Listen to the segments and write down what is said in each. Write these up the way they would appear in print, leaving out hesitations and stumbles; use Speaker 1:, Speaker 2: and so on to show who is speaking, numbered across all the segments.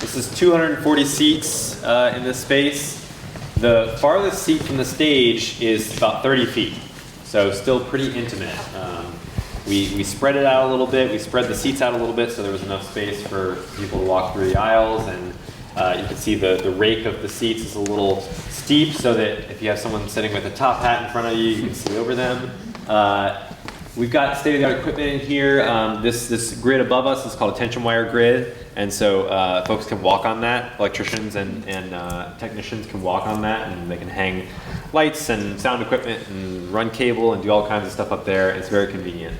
Speaker 1: This is 240 seats in this space. The farthest seat from the stage is about 30 feet, so still pretty intimate. We spread it out a little bit. We spread the seats out a little bit so there was enough space for people to walk through the aisles, and you can see the rake of the seats is a little steep so that if you have someone sitting with a top hat in front of you, you can see over them. We've got state-of-the-art equipment in here. This grid above us is called a tension wire grid, and so folks can walk on that. Electricians and technicians can walk on that, and they can hang lights and sound equipment and run cable and do all kinds of stuff up there. It's very convenient.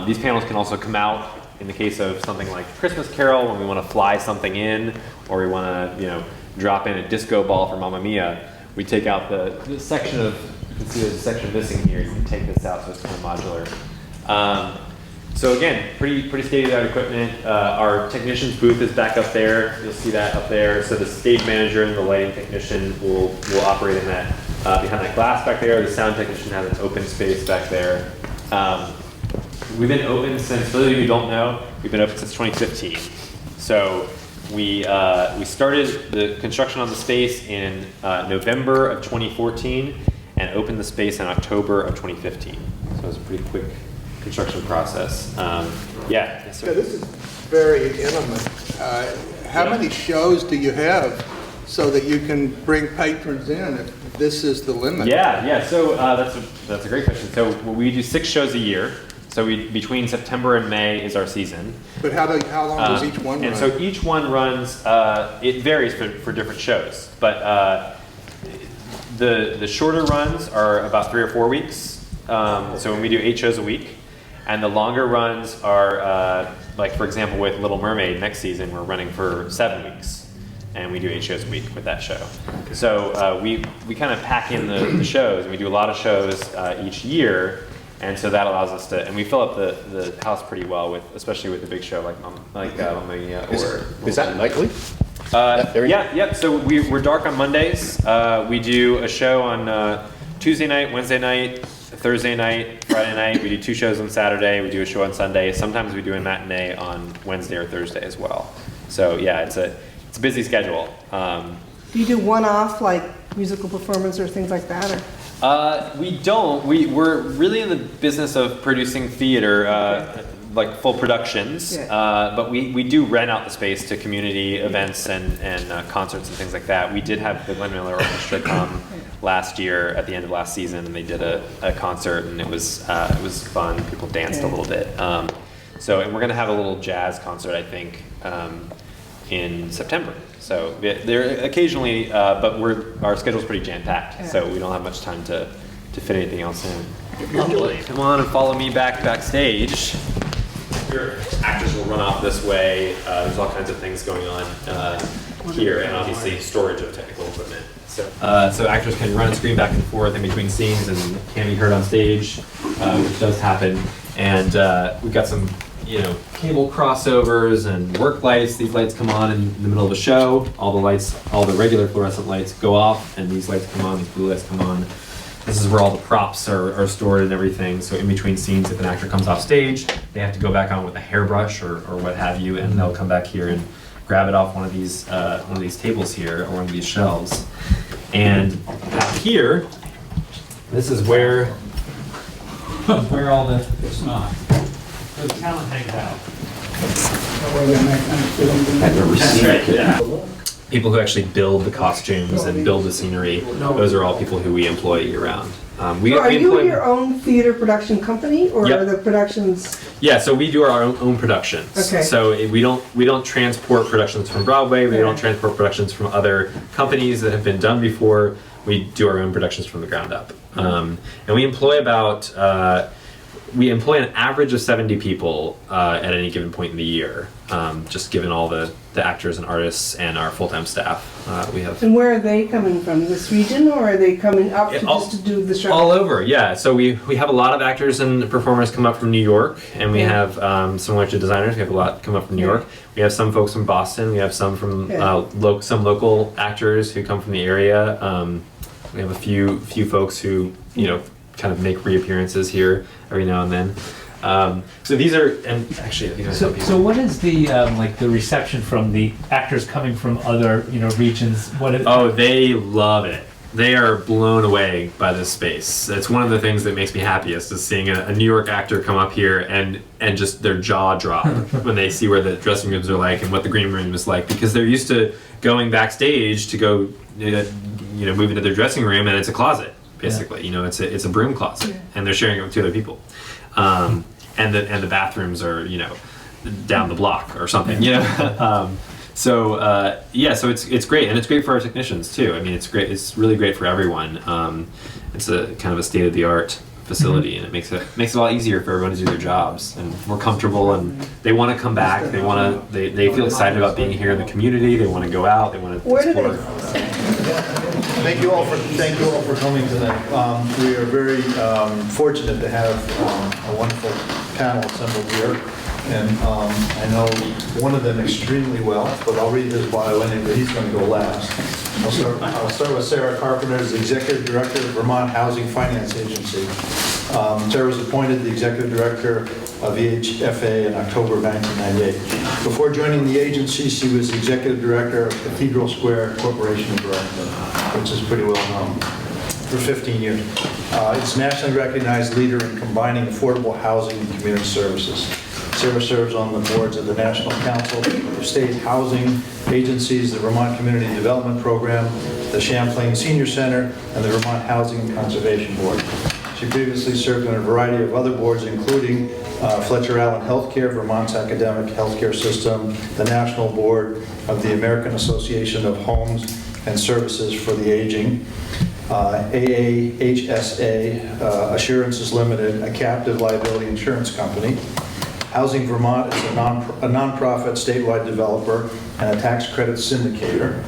Speaker 1: These panels can also come out in the case of something like Christmas Carol, when we want to fly something in, or we want to drop in a disco ball for Mamma Mia. We take out the section of, you can see there's a section missing here. You can take this out, so it's kind of modular. So again, pretty state-of-the-art equipment. Our technician's booth is back up there. You'll see that up there. So the stage manager and the lighting technician will operate in that behind that glass back there. The sound technician has an open space back there. We've been open since, for those of you who don't know, we've been open since 2015. So we started the construction on the space in November of 2014 and opened the space in October of 2015. So it was a pretty quick construction process. Yes, sir.
Speaker 2: So this is very intimate. How many shows do you have so that you can bring patrons in if this is the limit?
Speaker 1: Yeah. So that's a great question. So we do 6 shows a year. So between September and May is our season.
Speaker 2: But how long does each one run?
Speaker 1: And so each one runs, it varies for different shows, but the shorter runs are about 3 or 4 weeks. So when we do 8 shows a week, and the longer runs are, like for example with Little Mermaid next season, we're running for 7 weeks, and we do 8 shows a week with that show. So we kind of pack in the shows, and we do a lot of shows each year. And so that allows us to, and we fill up the house pretty well with, especially with the big show like Mamma Mia or.
Speaker 3: Is that nightly?
Speaker 1: Yeah. So we're dark on Mondays. We do a show on Tuesday night, Wednesday night, Thursday night, Friday night. We do 2 shows on Saturday. We do a show on Sunday. Sometimes we do a matinee on Wednesday or Thursday as well. So yeah, it's a busy schedule.
Speaker 4: Do you do one-off like musical performance or things like that? Or?
Speaker 1: We don't. We're really in the business of producing theater, like full productions. Yeah. But we do rent out the space to community events and concerts and things like that. We did have the Glenn Miller Orchestra come last year at the end of last season, and they did a concert, and it was fun. People danced a little bit. And we're gonna have a little jazz concert, I think, in September. So they're occasionally, but our schedule's pretty jam-packed, so we don't have much time to fit anything else in. Come on and follow me backstage. Your actors will run off this way. There's all kinds of things going on here, and obviously storage of technical equipment. So actors can run and scream back and forth in between scenes and can be heard on stage, which does happen. And we've got some cable crossovers and work lights. These lights come on in the middle of a show. All the regular fluorescent lights go off, and these lights come on, these blue lights come on. This is where all the props are stored and everything. So in between scenes, if an actor comes off stage, they have to go back on with a hairbrush or what have you, and they'll come back here and grab it off one of these tables here, or one of these shelves. And out here, this is where all the talent hangs out.
Speaker 3: I've never seen it.
Speaker 1: Yeah. People who actually build the costumes and build the scenery, those are all people who we employ year round.
Speaker 4: Are you your own theater production company, or are the productions?
Speaker 1: Yeah, so we do our own productions. Okay. So we don't transport productions from Broadway. We don't transport productions from other companies that have been done before. We do our own productions from the ground up, and we employ about. we employ an average of 70 people at any given point in the year, just given all the actors and artists and our full-time staff. We have
Speaker 4: And where are they coming from? This region, or are they coming up to
Speaker 1: all-
Speaker 4: just to do the show?
Speaker 1: all over, yeah. So we have a lot of actors and performers come up from New York, and we
Speaker 4: Yeah.
Speaker 1: have similar to designers. We have a lot come up from New
Speaker 4: Yeah.
Speaker 1: York. We have some folks from Boston. We have some from
Speaker 4: Yeah.
Speaker 1: some local actors who come from the area. We have a few folks who kind of make reappearances here every now and then. So these are, and actually these are some people.
Speaker 5: So what is the like the reception from the actors coming from other regions?
Speaker 1: Oh, they love it. They are blown away by this space. That's one of the things that makes me happiest, is seeing a New York actor come up here and just their jaw drop when they see where the dressing rooms are like and what the green room is like, because they're used to going backstage to go move into their dressing room, and it's a closet basically. It's a broom closet, and they're sharing it with two other people. And the bathrooms are down the block or something. So it's great, and it's great for our technicians too. I mean, it's great. It's really great for everyone. It's a kind of a state of the art facility, and it makes it a lot easier for everyone to do their jobs and more comfortable. And they want to come back. They feel excited about being here in the community. They want to go out. They want to
Speaker 4: Where do
Speaker 1: explore.
Speaker 6: Thank you all for coming tonight. We are very fortunate to have a wonderful panel assembled here. And I know one of them extremely well, but I'll read his bio anyway. He's going to go last. I'll start with Sarah Carpenter, as the Executive Director of Vermont Housing Finance Agency. Sarah was appointed the Executive Director of VHFA in October of 1998. Before joining the agency, she was the Executive Director of Cathedral Square Corporation of Burlington, which is pretty well known, for 15 years. It's a nationally recognized leader in combining affordable housing and community services. Sarah serves on the boards of the National Council of State Housing Agencies, the Vermont Community Development Program, the Champlain Senior Center, and the Vermont Housing and Conservation Board. She previously served on a variety of other boards, including Fletcher Allen Healthcare, Vermont's academic healthcare system, the National Board of the American Association of Homes and Services for the Aging, AAHSA, Assurances Limited, a captive liability insurance company. Housing Vermont is a nonprofit statewide developer and a tax credit syndicator.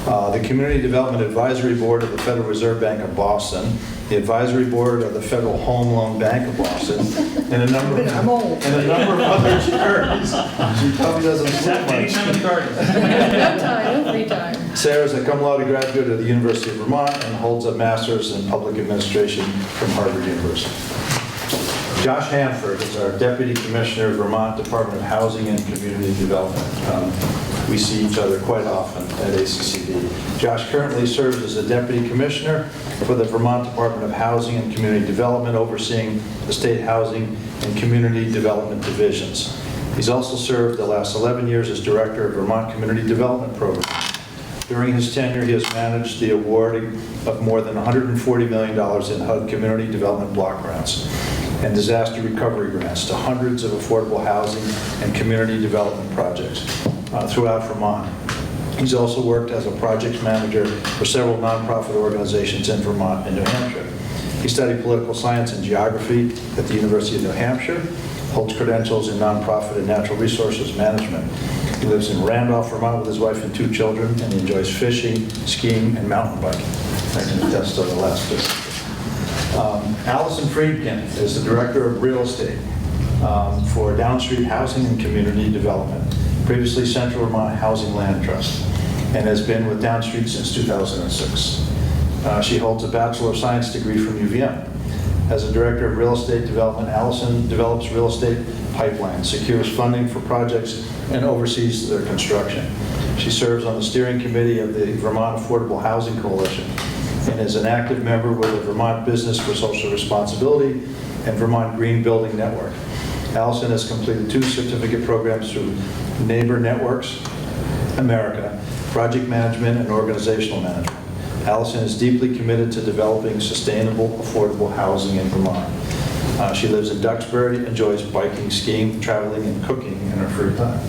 Speaker 6: The Community Development Advisory Board of the Federal Reserve Bank of Boston, the Advisory Board of the Federal Home Loan Bank of Boston, and a number of other charities. She probably doesn't sleep much.
Speaker 7: No free time.
Speaker 6: Sarah is a cum laude graduate of the University of Vermont and holds a master's in public administration from Harvard University. Josh Hanford is our Deputy Commissioner of Vermont Department of Housing and Community Development. We see each other quite often at ACCD. Josh currently serves as a Deputy Commissioner for the Vermont Department of Housing and Community Development, overseeing the state housing and community development divisions. He's also served the last 11 years as Director of Vermont Community Development Program. During his tenure, he has managed the awarding of more than $140 million in HUD community development block grants and disaster recovery grants to hundreds of affordable housing and community development projects throughout Vermont. He's also worked as a project manager for several nonprofit organizations in Vermont and New Hampshire. He studied political science and geography at the University of New Hampshire, holds credentials in nonprofit and natural resources management. He lives in Randolph, Vermont with his wife and 2 children, and he enjoys fishing, skiing, and mountain biking. I can attest to the last two. Allison Friedkin is the Director of Real Estate for Downstreet Housing and Community Development, previously Central Vermont Housing Land Trust, and has been with Downstreet since 2006. She holds a Bachelor of Science degree from UVM. As a Director of Real Estate Development, Allison develops real estate pipelines, secures funding for projects, and oversees their construction. She serves on the steering committee of the Vermont Affordable Housing Coalition and is an active member with the Vermont Business for Social Responsibility and Vermont Green Building Network. Allison has completed 2 certificate programs through Neighbor Networks America, Project Management and Organizational Management. Allison is deeply committed to developing sustainable, affordable housing in Vermont. She lives in Duxbury, enjoys biking, skiing, traveling, and cooking in her free time.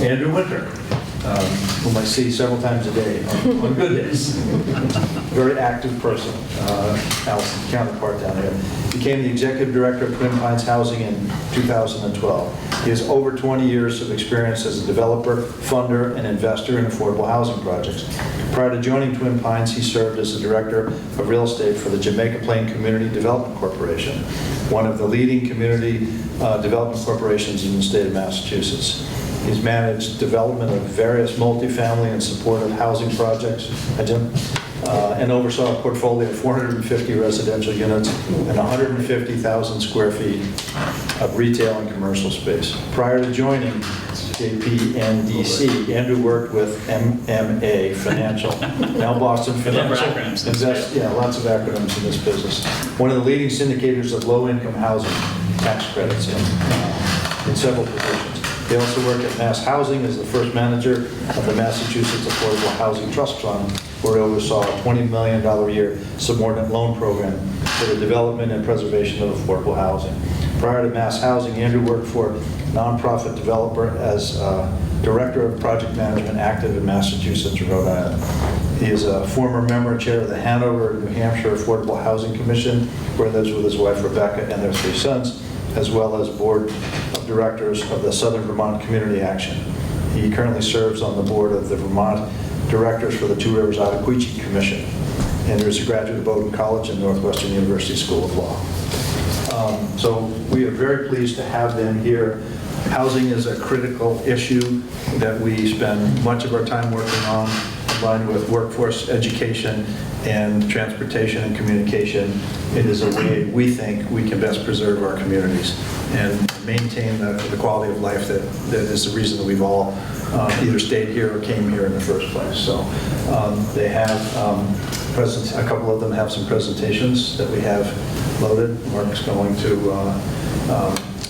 Speaker 6: Andrew Winter. whom I see several times a day on good days. Very active person, Allison's counterpart down here. Became the executive director of Twin Pines Housing in 2012. He has over 20 years of experience as a developer, funder, and investor in affordable housing projects. Prior to joining Twin Pines, he served as the director of real estate for the Jamaica Plain Community Development Corporation, one of the leading community development corporations in the state of Massachusetts. He's managed development of various multifamily and supportive housing projects, and oversaw a portfolio of 450 residential units and 150,000 square feet of retail and commercial space. Prior to joining JPNDC, Andrew worked with MMA Financial, now Boston Financial. Lots of acronyms in this business. One of the leading syndicators of low-income housing tax credits in several positions. He also worked at Mass Housing as the first manager of the Massachusetts Affordable Housing Trust Fund, where he oversaw a $20 million a year subordinate loan program for the development and preservation of affordable housing. Prior to Mass Housing, Andrew worked for a nonprofit developer as Director of Project Management active in Massachusetts and Rhode Island. He is a former member and chair of the Hanover, New Hampshire Affordable Housing Commission, where he lives with his wife Rebecca and their 3 sons, as well as board of directors of the Southern Vermont Community Action. He currently serves on the board of the Vermont Directors for the Two Rivers Ottaquechee Commission, and is a graduate of Bowdoin College and Northwestern University School of Law. So we are very pleased to have them here. Housing is a critical issue that we spend much of our time working on, combined with workforce education and transportation and communication. It is a way we think we can best preserve our communities and maintain the quality of life that is the reason that we've all either stayed here or came here in the first place. So they have a couple of them have some presentations that we have loaded. Mark's going to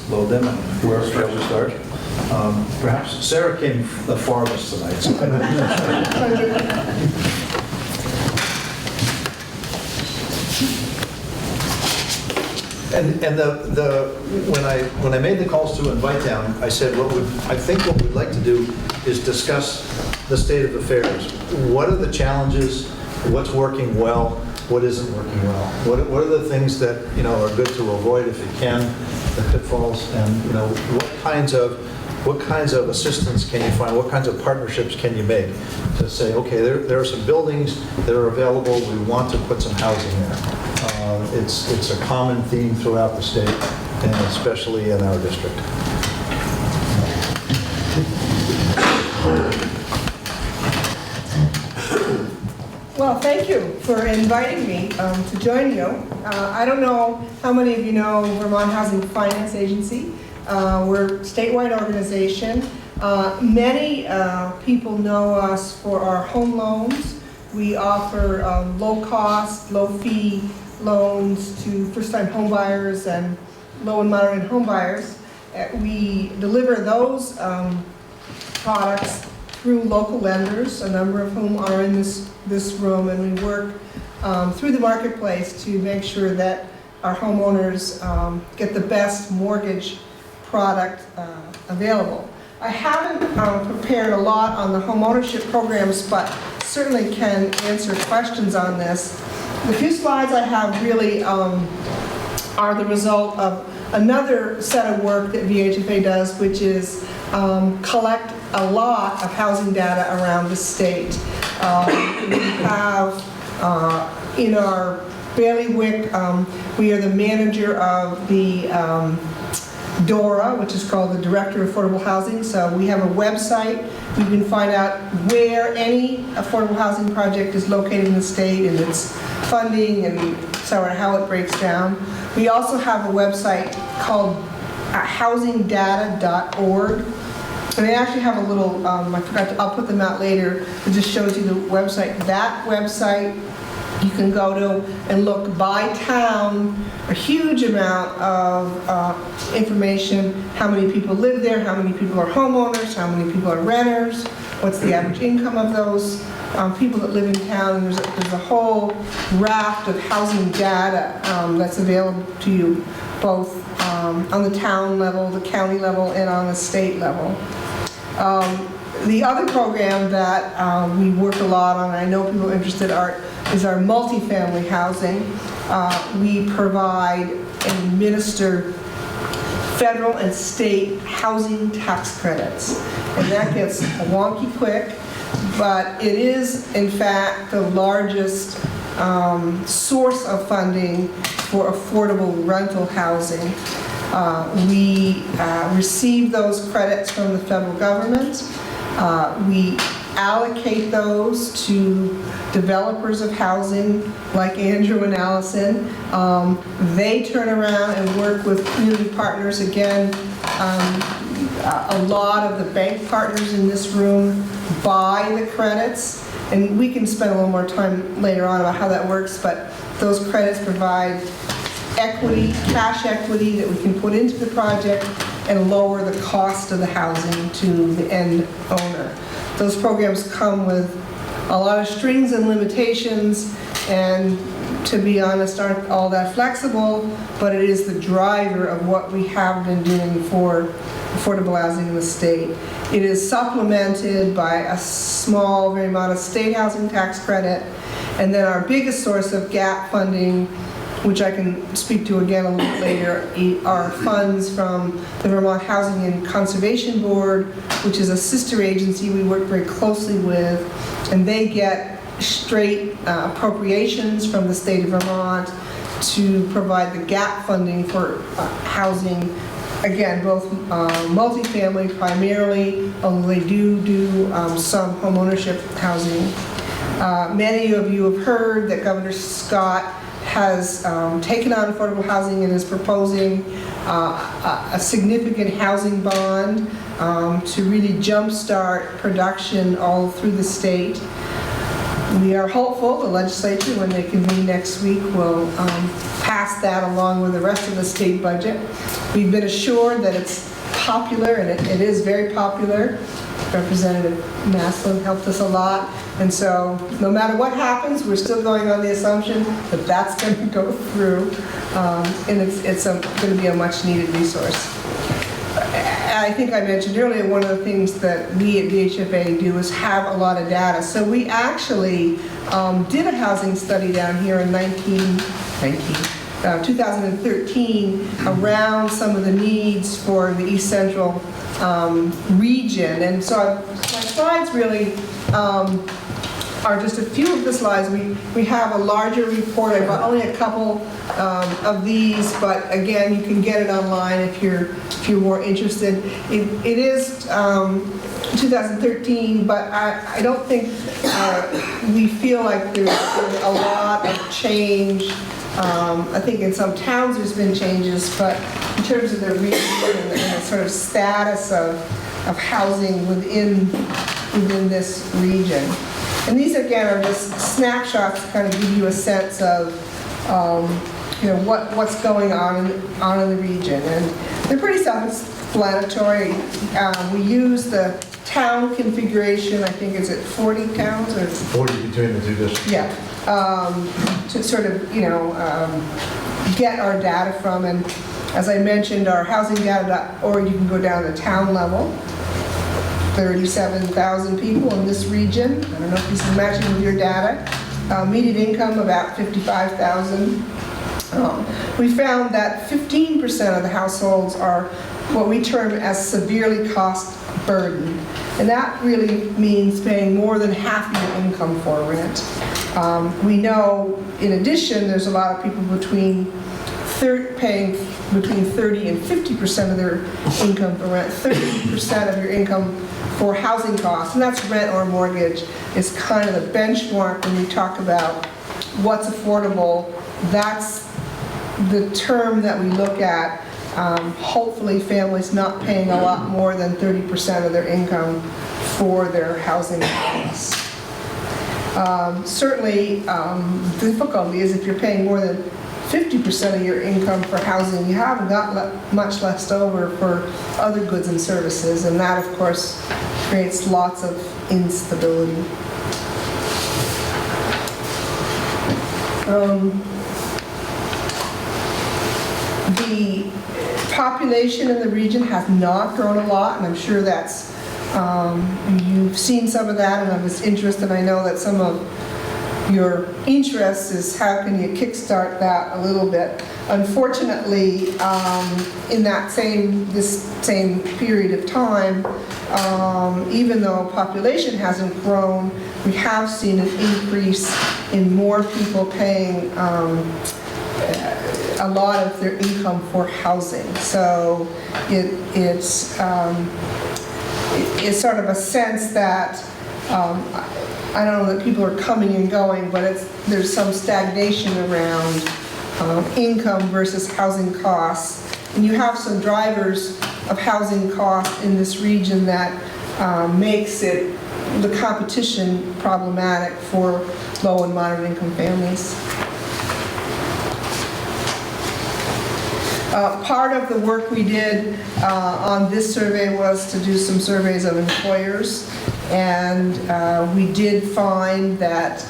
Speaker 6: load them. And where shall we start? Perhaps Sarah came the farthest tonight. So. And when I made the calls to invite them, I said I think what we'd like to do is discuss the state of affairs. What are the challenges? What's working well? What isn't working well? What are the things that are good to avoid if you can, the pitfalls, and what kinds of assistance can you find? What kinds of partnerships can you make to say, okay, there are some buildings that are available. We want to put some housing there. It's a common theme throughout the state, and especially in our district.
Speaker 4: Well, thank you for inviting me to join you. I don't know how many of you know Vermont Housing Finance Agency. We're a statewide organization. Many people know us for our home loans. We offer low-cost, low-fee loans to first-time home buyers and low and moderate home buyers. We deliver those products through local lenders, a number of whom are in this room, and we work through the marketplace to make sure that our homeowners get the best mortgage product available. I haven't prepared a lot on the home ownership programs, but certainly can answer questions on this. The few slides I have really are the result of another set of work that VHFA does, which is collect a lot of housing data around the state. We have in our bailiwick, we are the manager of the DORA, which is called the Director of Affordable Housing. So we have a website. You can find out where any affordable housing project is located in the state and its funding and how it breaks down. We also have a website called housingdata.org. And they actually have a little, I forgot to, I'll put them out later. It just shows you the website. That website you can go to and look by town, a huge amount of information, how many people live there, how many people are homeowners, how many people are renters, what's the average income of those people that live in town. And there's a whole raft of housing data that's available to you, both on the town level, the county level, and on the state level. The other program that we work a lot on, and I know people are interested, is our multifamily housing. We provide and administer federal and state housing tax credits. And that gets wonky quick, but it is in fact the largest source of funding for affordable rental housing. We receive those credits from the federal government. We allocate those to developers of housing like Andrew and Allison. They turn around and work with community partners. Again, a lot of the bank partners in this room buy the credits, and we can spend a little more time later on about how that works, but those credits provide equity, cash equity that we can put into the project and lower the cost of the housing to the end owner. Those programs come with a lot of strings and limitations, and to be honest, aren't all that flexible, but it is the driver of what we have been doing for affordable housing in the state. It is supplemented by a small, very modest state housing tax credit, and then our biggest source of gap funding, which I can speak to again a little later, are funds from the Vermont Housing and Conservation Board, which is a sister agency we work very closely with, and they get straight appropriations from the state of Vermont to provide the gap funding for housing. Again, both multifamily primarily, although they do some homeownership housing. Many of you have heard that Governor Scott has taken on affordable housing and is proposing a significant housing bond to really jumpstart production all through the state. We are hopeful the legislature, when they convene next week, will pass that along with the rest of the state budget. We've been assured that it's popular, and it is very popular. Representative Maslin helped us a lot, and so no matter what happens, we're still going on the assumption that that's going to go through, and it's going to be a much-needed resource. I think I mentioned earlier, one of the things that we at VHFA do is have a lot of data. So we actually did a housing study down here in 2013 around some of the needs for the East Central region. And so my slides really are just a few of the slides. We have a larger report. I've got only a couple of these, but again, you can get it online if you're more interested. It is 2013, but I don't think we feel like there's a lot of change. I think in some towns there's been changes, but in terms of the region and the sort of status of housing within this region. And these again are just snapshots to kind of give you a sense of what's going on in the region, and they're pretty self-explanatory. We use the town configuration. I think is it 40 towns or
Speaker 6: 40 between the two districts.
Speaker 4: Yeah, to sort of get our data from. And as I mentioned, our housingdata.org, you can go down to town level. 37,000 people in this region. I don't know if this is matching with your data. Median income about 55,000. We found that 15% of the households are what we term as severely cost burdened. And that really means paying more than half your income for rent. We know, in addition, there's a lot of people paying between 30 and 50% of their income for rent. 30% of your income for housing costs, and that's rent or mortgage, is kind of the benchmark when we talk about what's affordable. That's the term that we look at. Hopefully families not paying a lot more than 30% of their income for their housing costs. Certainly, the difficulty is if you're paying more than 50% of your income for housing, you haven't got much left over for other goods and services, and that, of course, creates lots of instability. The population in the region has not grown a lot, and I'm sure that's You've seen some of that, and I was interested, I know that some of your interest is how can you kickstart that a little bit. Unfortunately, in this same period of time, even though population hasn't grown, we have seen an increase in more people paying a lot of their income for housing. So it's sort of a sense that I don't know that people are coming and going, but there's some stagnation around income versus housing costs. And you have some drivers of housing costs in this region that makes the competition problematic for low and moderate income families. Part of the work we did on this survey was to do some surveys of employers, and we did find that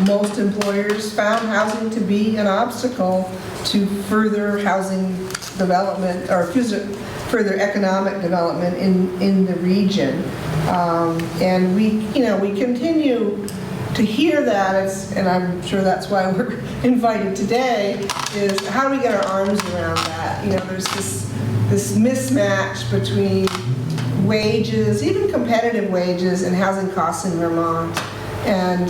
Speaker 4: most employers found housing to be an obstacle to further housing development or further economic development in the region. And we continue to hear that, and I'm sure that's why we're invited today, is how do we get our arms around that? There's this mismatch between wages, even competitive wages, and housing costs in Vermont. And,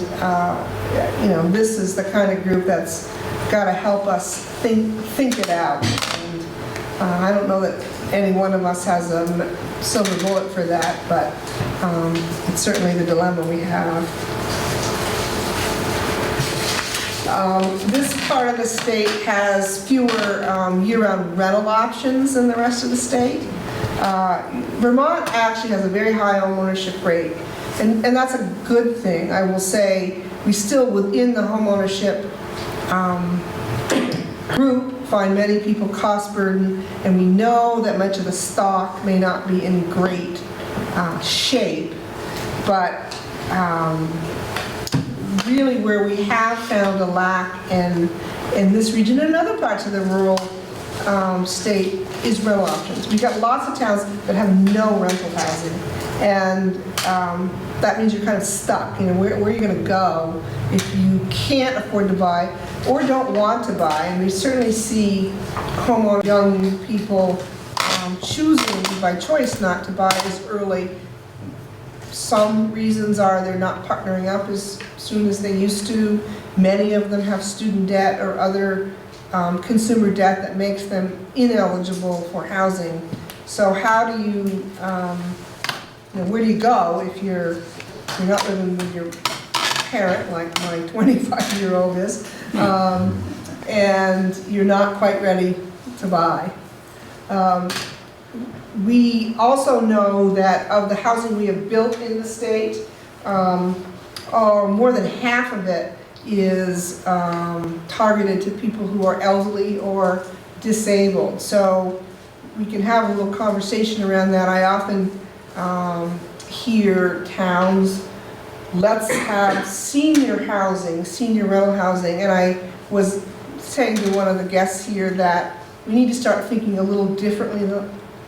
Speaker 4: this is the kind of group that's got to help us think it out. And I don't know that any one of us has a silver bullet for that, but it's certainly the dilemma we have. This part of the state has fewer year-round rental options than the rest of the state. Vermont actually has a very high home ownership rate, and that's a good thing. I will say we still, within the home ownership group, find many people cost burdened, and we know that much of the stock may not be in great shape, but really where we have found a lack in this region and other parts of the rural state is rental options. We've got lots of towns that have no rental housing, and that means you're kind of stuck. Where are you going to go if you can't afford to buy or don't want to buy? And we certainly see homeowners, young people choosing by choice not to buy as early. Some reasons are they're not partnering up as soon as they used to. Many of them have student debt or other consumer debt that makes them ineligible for housing. So how do you, where do you go if you're not living with your parent, like my 25-year-old is, and you're not quite ready to buy? We also know that of the housing we have built in the state, more than half of it is targeted to people who are elderly or disabled. So we can have a little conversation around that. I often hear towns, let's have senior housing, senior rental housing, and I was saying to one of the guests here that we need to start thinking a little differently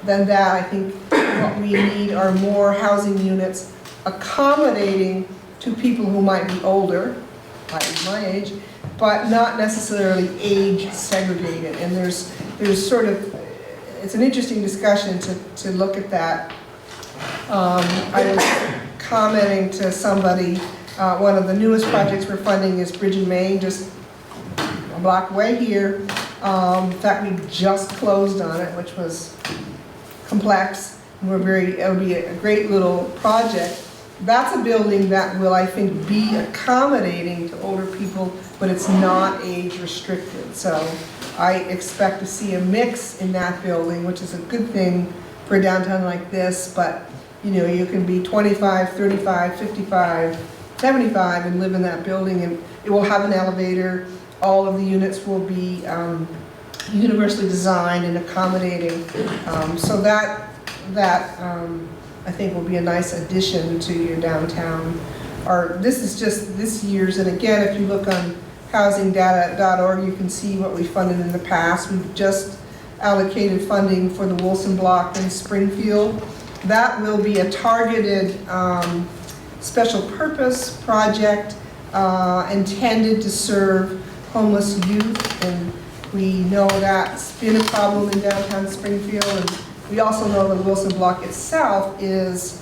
Speaker 4: than that. I think what we need are more housing units accommodating to people who might be older, like my age, but not necessarily age segregated. And there's sort of, it's an interesting discussion to look at that. I was commenting to somebody, one of the newest projects we're funding is Bridge in Maine, just a block away here. In fact, we just closed on it, which was complex. It'll be a great little project. That's a building that will, I think, be accommodating to older people, but it's not age restricted. So I expect to see a mix in that building, which is a good thing for a downtown like this, but you can be 25, 35, 55, 75 and live in that building, and it will have an elevator. All of the units will be universally designed and accommodating. So that I think will be a nice addition to your downtown. This is just this year's, and again, if you look on housingdata.org, you can see what we funded in the past. We've just allocated funding for the Wilson Block in Springfield, That will be a targeted special purpose project intended to serve homeless youth. And we know that's been a problem in downtown Springfield. And we also know the Wilson Block itself is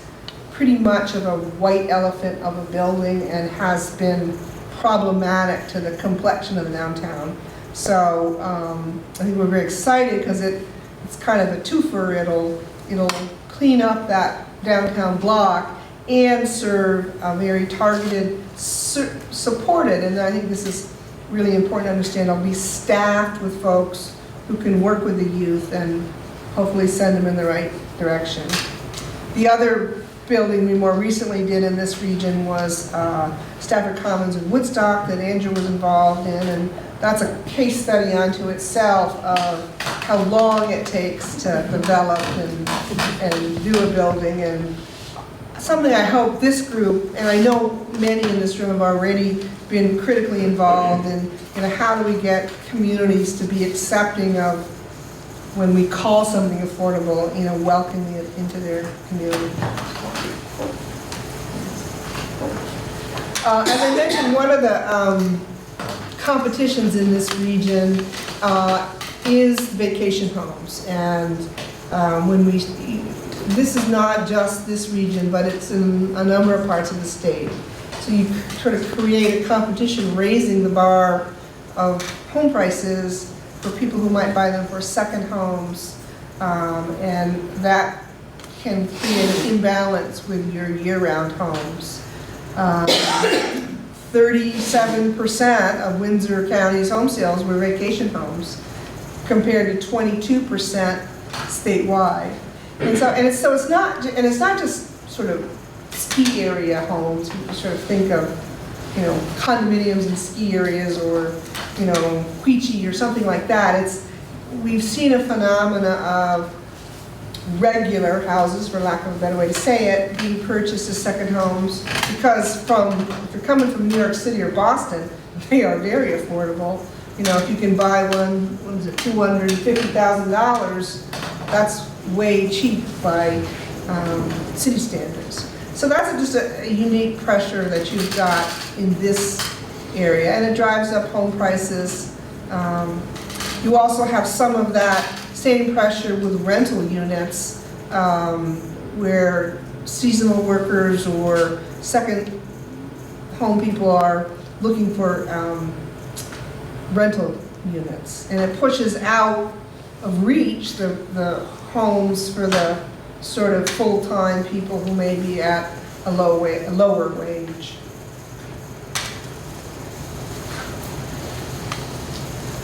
Speaker 4: pretty much of a white elephant of a building and has been problematic to the complexion of the downtown. So I think we're very excited because it's kind of a twofer. It'll clean up that downtown block and serve a very targeted, supported, and I think this is really important to understand, it'll be staffed with folks who can work with the youth and hopefully send them in the right direction. The other building we more recently did in this region was Stafford Commons in Woodstock that Andrew was involved in, and that's a case study unto itself of how long it takes to develop and do a building, and something I hope this group, and I know many in this room have already been critically involved in, how do we get communities to be accepting of when we call something affordable, welcoming it into their community. As I mentioned, one of the competitions in this region is vacation homes, and this is not just this region, but it's in a number of parts of the state. So you sort of create a competition raising the bar of home prices for people who might buy them for second homes, and that can create an imbalance with your year-round homes. 37% of Windsor County's home sales were vacation homes, compared to 22% statewide. And so it's not just sort of ski area homes. People sort of think of, condominiums in ski areas or, Queechee or something like that. We've seen a phenomena of regular houses, for lack of a better way to say it, being purchased as second homes because if you're coming from New York City or Boston, they are very affordable. If you can buy one, what is it, $250,000, that's way cheap by city standards. So that's just a unique pressure that you've got in this area, and it drives up home prices. You also have some of that same pressure with rental units, where seasonal workers or second home people are looking for rental units, and it pushes out of reach the homes for the sort of full-time people who may be at a lower wage.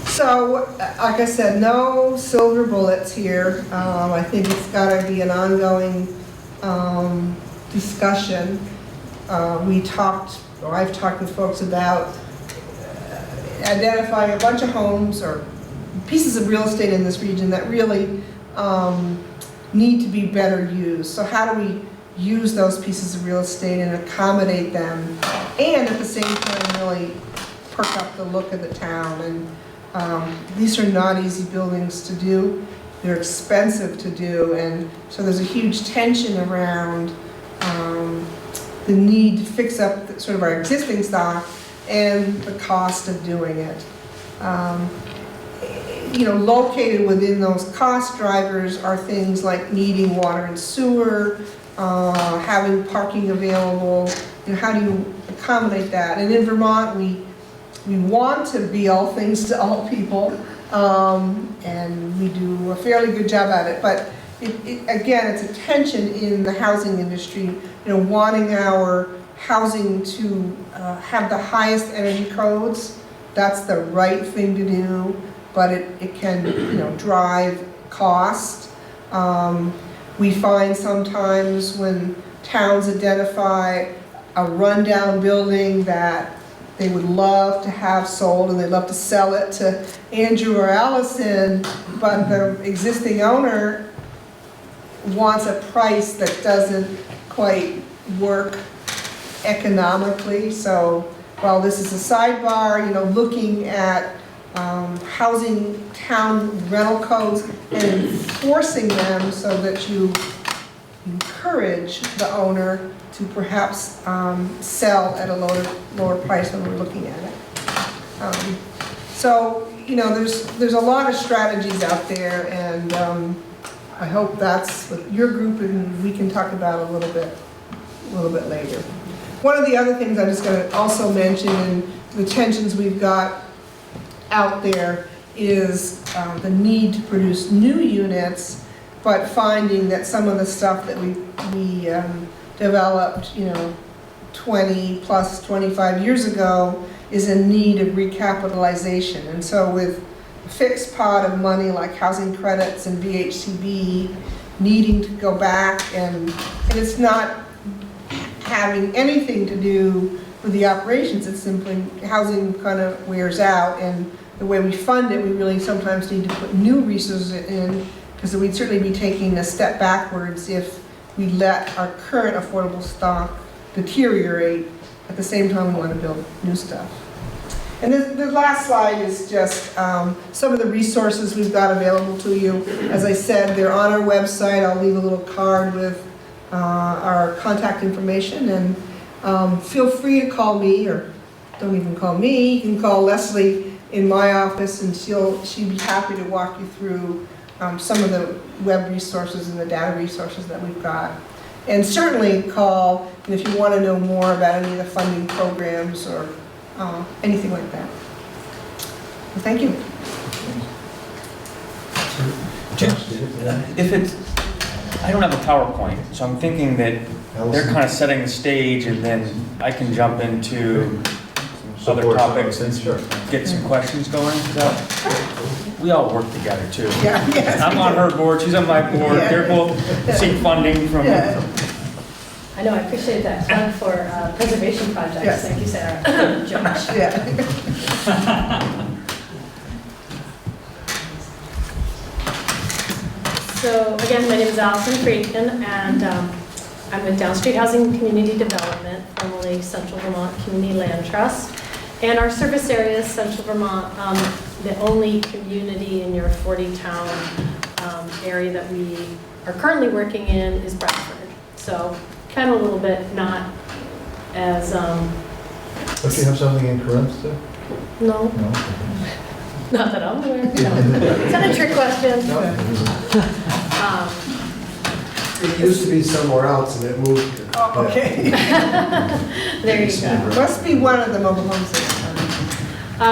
Speaker 4: So, like I said, no silver bullets here. I think it's got to be an ongoing discussion. I've talked with folks about identifying a bunch of homes or pieces of real estate in this region that really need to be better used. So how do we use those pieces of real estate and accommodate them, and at the same time really perk up the look of the town? And these are not easy buildings to do. They're expensive to do, and so there's a huge tension around the need to fix up sort of our existing stock and the cost of doing it. Located within those cost drivers are things like needing water and sewer, having parking available, how do you accommodate that? And in Vermont, we want to be all things to all people, and we do a fairly good job at it. But again, it's a tension in the housing industry, wanting our housing to have the highest energy codes. That's the right thing to do, but it can, drive cost. We find sometimes when towns identify a rundown building that they would love to have sold and they'd love to sell it to Andrew or Allison, but the existing owner wants a price that doesn't quite work economically. So while this is a sidebar, looking at housing town rental codes and enforcing them so that you encourage the owner to perhaps sell at a lower price when we're looking at it. So, you know, there's a lot of strategies out there, and I hope that's with your group, and we can talk about a little bit later. One of the other things I'm just going to also mention, in the tensions we've got out there, is the need to produce new units, but finding that some of the stuff that we developed, you know, 20 plus 25 years ago is in need of recapitalization. And so with a fixed pot of money like housing credits and VHCB needing to go back, and it's not having anything to do with the operations, it's simply housing kind of wears out, and the way we fund it, we really sometimes need to put new resources in, because we'd certainly be taking a step backwards if we let our current affordable stock deteriorate at the same time we want to build new stuff. And the last slide is just some of the resources we've got available to you. As I said, they're on our website. I'll leave a little card with our contact information, and feel free to call me, or don't even call me. You can call Leslie in my office, and she'd be happy to walk you through some of the web resources and the data resources that we've got. And certainly call if you want to know more about any of the funding programs or anything like that. Well, thank you.
Speaker 8: If it's, I don't have a PowerPoint, so I'm thinking that they're kind of setting the stage, and then I can jump into other topics and get some questions going. We all work together too.
Speaker 4: Yeah, yes,
Speaker 8: I'm on her board, she's on my board.
Speaker 4: Yeah.
Speaker 8: They're both seek funding from.
Speaker 4: Yeah.
Speaker 7: I know, I appreciate that plug for preservation projects.
Speaker 4: Yes.
Speaker 7: Thank you, Sarah. Josh.
Speaker 4: Yeah.
Speaker 7: So again, my name is Allison Friedkin, and I'm with Down Street Housing Community Development, formerly Central Vermont Community Land Trust. And our service area is Central Vermont. The only community in your 40-town area that we are currently working in is Bradford. So kind of a little bit not as...
Speaker 6: Don't you have something in Corinth too?
Speaker 7: No,
Speaker 6: No?
Speaker 7: not that I'm aware of. No. Is that a trick question?
Speaker 9: It used to be somewhere else and it moved here.
Speaker 4: Oh, okay.
Speaker 7: There you go.
Speaker 4: Must be one of the mobile homes.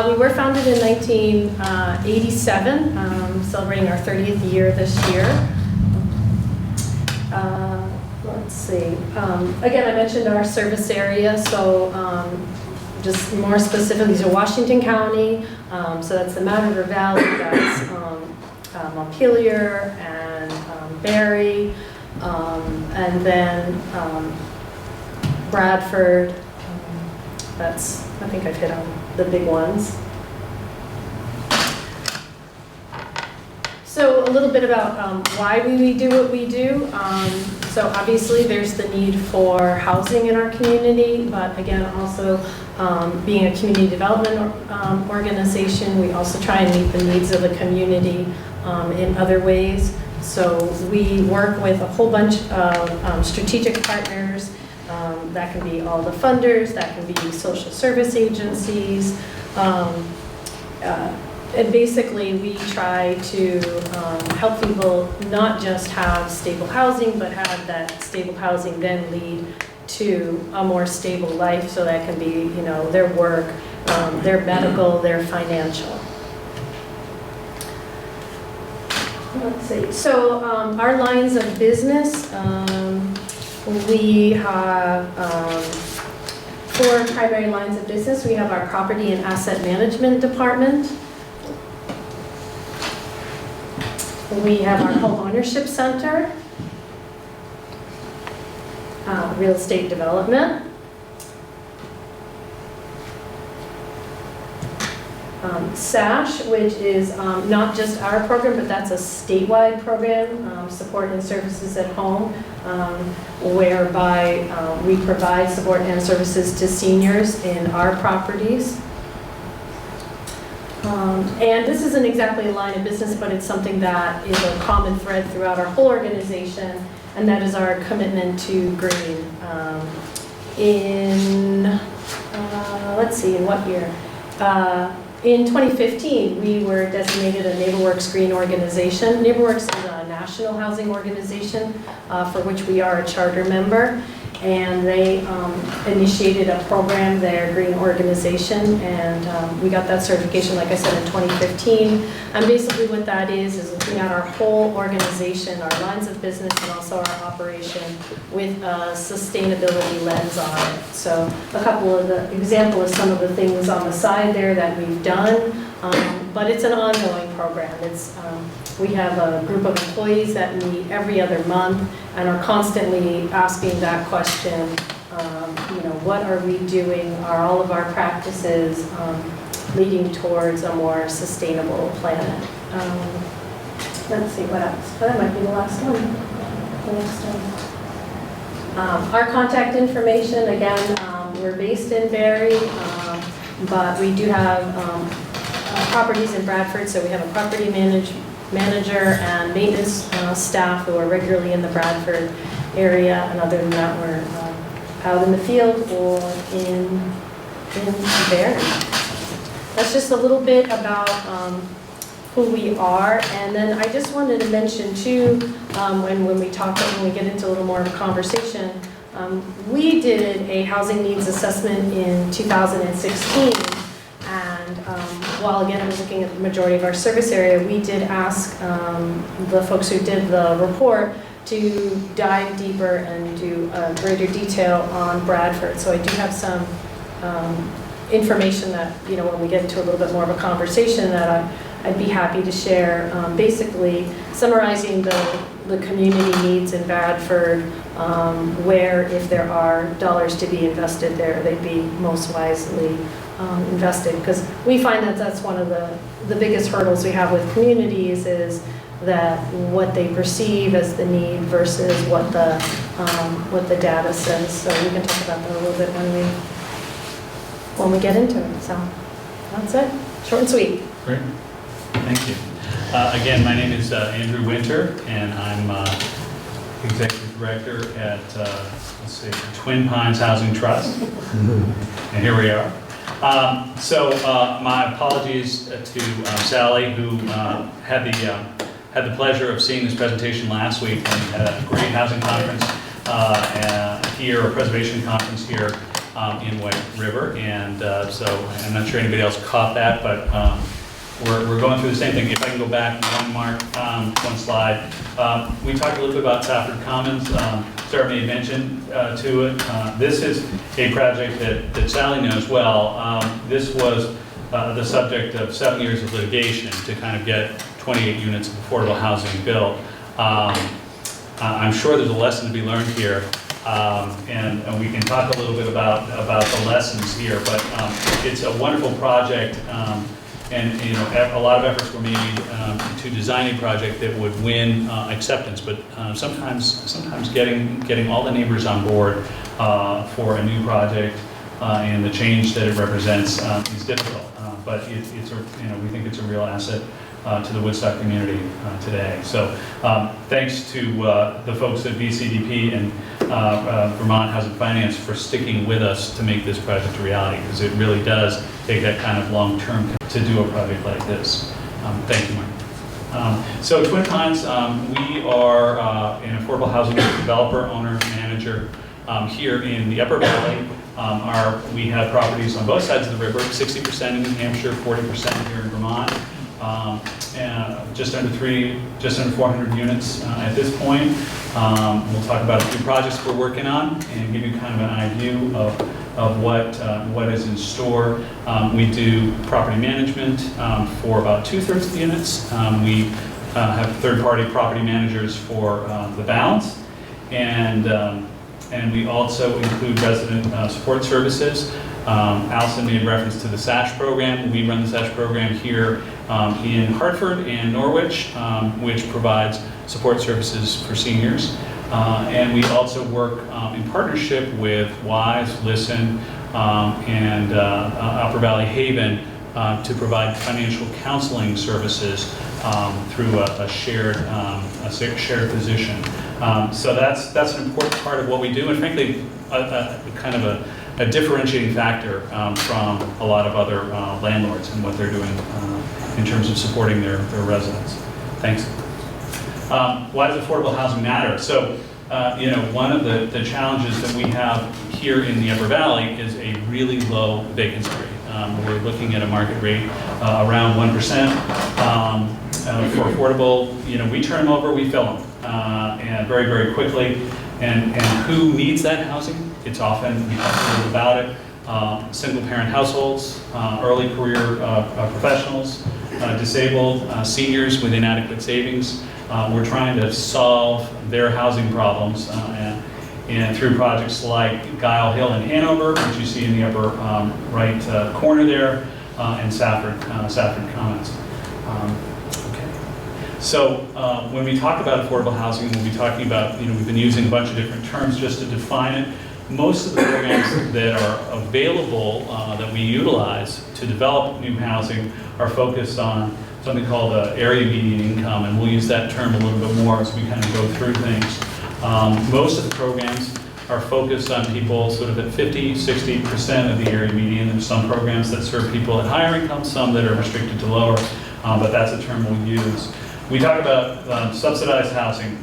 Speaker 7: We were founded in 1987, celebrating our 30th year this year. Let's see. Again, I mentioned our service area, so just more specific, these are Washington County, so that's the Mount River Valley, that's Montpelier and Barrie, and then Bradford. That's, I think I've hit on the big ones. So a little bit about why we do what we do. So obviously there's the need for housing in our community, but again, also being a community development organization, we also try and meet the needs of the community in other ways. So we work with a whole bunch of strategic partners. That can be all the funders, that can be social service agencies. And basically we try to help people not just have stable housing, but have that stable housing then lead to a more stable life. So that can be, you know, their work, their medical, their financial. Let's see, so our lines of business, we have 4 primary lines of business. We have our property and asset management department. We have our home ownership center, real estate development, SASH, which is not just our program, but that's a statewide program, support and services at home, whereby we provide support and services to seniors in our properties. And this isn't exactly a line of business, but it's something that is a common thread throughout our whole organization, and that is our commitment to green. Let's see, in what year? In 2015, we were designated a NeighborWorks Green organization. NeighborWorks is a national housing organization for which we are a charter member, and they initiated a program, their green organization, and we got that certification, like I said, in 2015. And basically what that is looking at our whole organization, our lines of business, and also our operation with a sustainability lens on it. So a couple of the example of some of the things on the side there that we've done, but it's an ongoing program. We have a group of employees that meet every other month and are constantly asking that question, what are we doing? Are all of our practices leading towards a more sustainable planet? Let's see, what else? That might be the last one. The next one. Our contact information, again, we're based in Barrie, but we do have properties in Bradford, so we have a property manager and maintenance staff who are regularly in the Bradford area, and other than that, we're out in the field or in Barrie. That's just a little bit about who we are, and then I just wanted to mention too, when we get into a little more of a conversation, we did a housing needs assessment in 2016. And while again I was looking at the majority of our service area, we did ask the folks who did the report to dive deeper and do greater detail on Bradford. So I do have some information that, when we get into a little bit more of a conversation, that I'd be happy to share, basically summarizing the community needs in Bradford, where if there are dollars to be invested there, they'd be most wisely invested, because we find that that's one of the biggest hurdles we have with communities, is that what they perceive as the need versus what the data says. So we can talk about that a little bit when we get into it. So that's it, short and sweet.
Speaker 10: Great, thank you. Again, my name is Andrew Winter, and I'm Executive Director at Twin Pines Housing Trust, and here we are. My apologies to Sally, who had the pleasure of seeing this presentation last week, and had a great housing conference here, a preservation conference here in White River, and so I'm not sure anybody else caught that, but we're going through the same thing. If I can go back one slide. We talked a little bit about Safford Commons. Sarah made mention to it. This is a project that Sally knows well. This was the subject of 7 years of litigation to kind of get 28 units of affordable housing built. I'm sure there's a lesson to be learned here, and we can talk a little bit about the lessons here, but it's a wonderful project. And a lot of efforts were made to design a project that would win acceptance, but sometimes getting all the neighbors on board for a new project and the change that it represents is difficult. But we think it's a real asset to the Woodstock community today. So thanks to the folks at VCDP and Vermont Housing Finance for sticking with us to make this project a reality, because it really does take that kind of long-term to do a project like this. Thank you, Mike. So Twin Pines, we are an affordable housing developer, owner, manager here in the Upper Valley. We have properties on both sides of the river, 60% in New Hampshire, 40% here in Vermont. And just under 400 units at this point. We'll talk about a few projects we're working on and give you kind of an idea of what is in store. We do property management for about 2/3 of the units. We have third-party property managers for the balance, and we also include resident support services. Allison made reference to the SASH program. We run the SASH program here in Hartford and Norwich, which provides support services for seniors. And we also work in partnership with WISE, Listen, and Upper Valley Haven to provide financial counseling services through a shared position. So that's an important part of what we do, and frankly, a kind of a differentiating factor from a lot of other landlords and what they're doing in terms of supporting their residents. Thanks. Why does affordable housing matter? So, one of the challenges that we have here in the Upper Valley is a really low vacancy rate. We're looking at a market rate around 1%. For affordable, we turn them over, we fill them, and very, very quickly. And who needs that housing? It's often, we talk a little about it, single-parent households, early career professionals, disabled, seniors with inadequate savings. We're trying to solve their housing problems and through projects like Guile Hill in Hanover, which you see in the upper right corner there, and Safford Commons. Okay. So when we talk about affordable housing, we'll be talking about, we've been using a bunch of different terms just to define it. Most of the programs that are available that we utilize to develop new housing are focused on something called area median income, and we'll use that term a little bit more as we kind of go through things. Most of the programs are focused on people sort of at 50–60% of the area median. There's some programs that serve people at higher income, some that are restricted to lower, but that's a term we'll use. We talk about subsidized housing.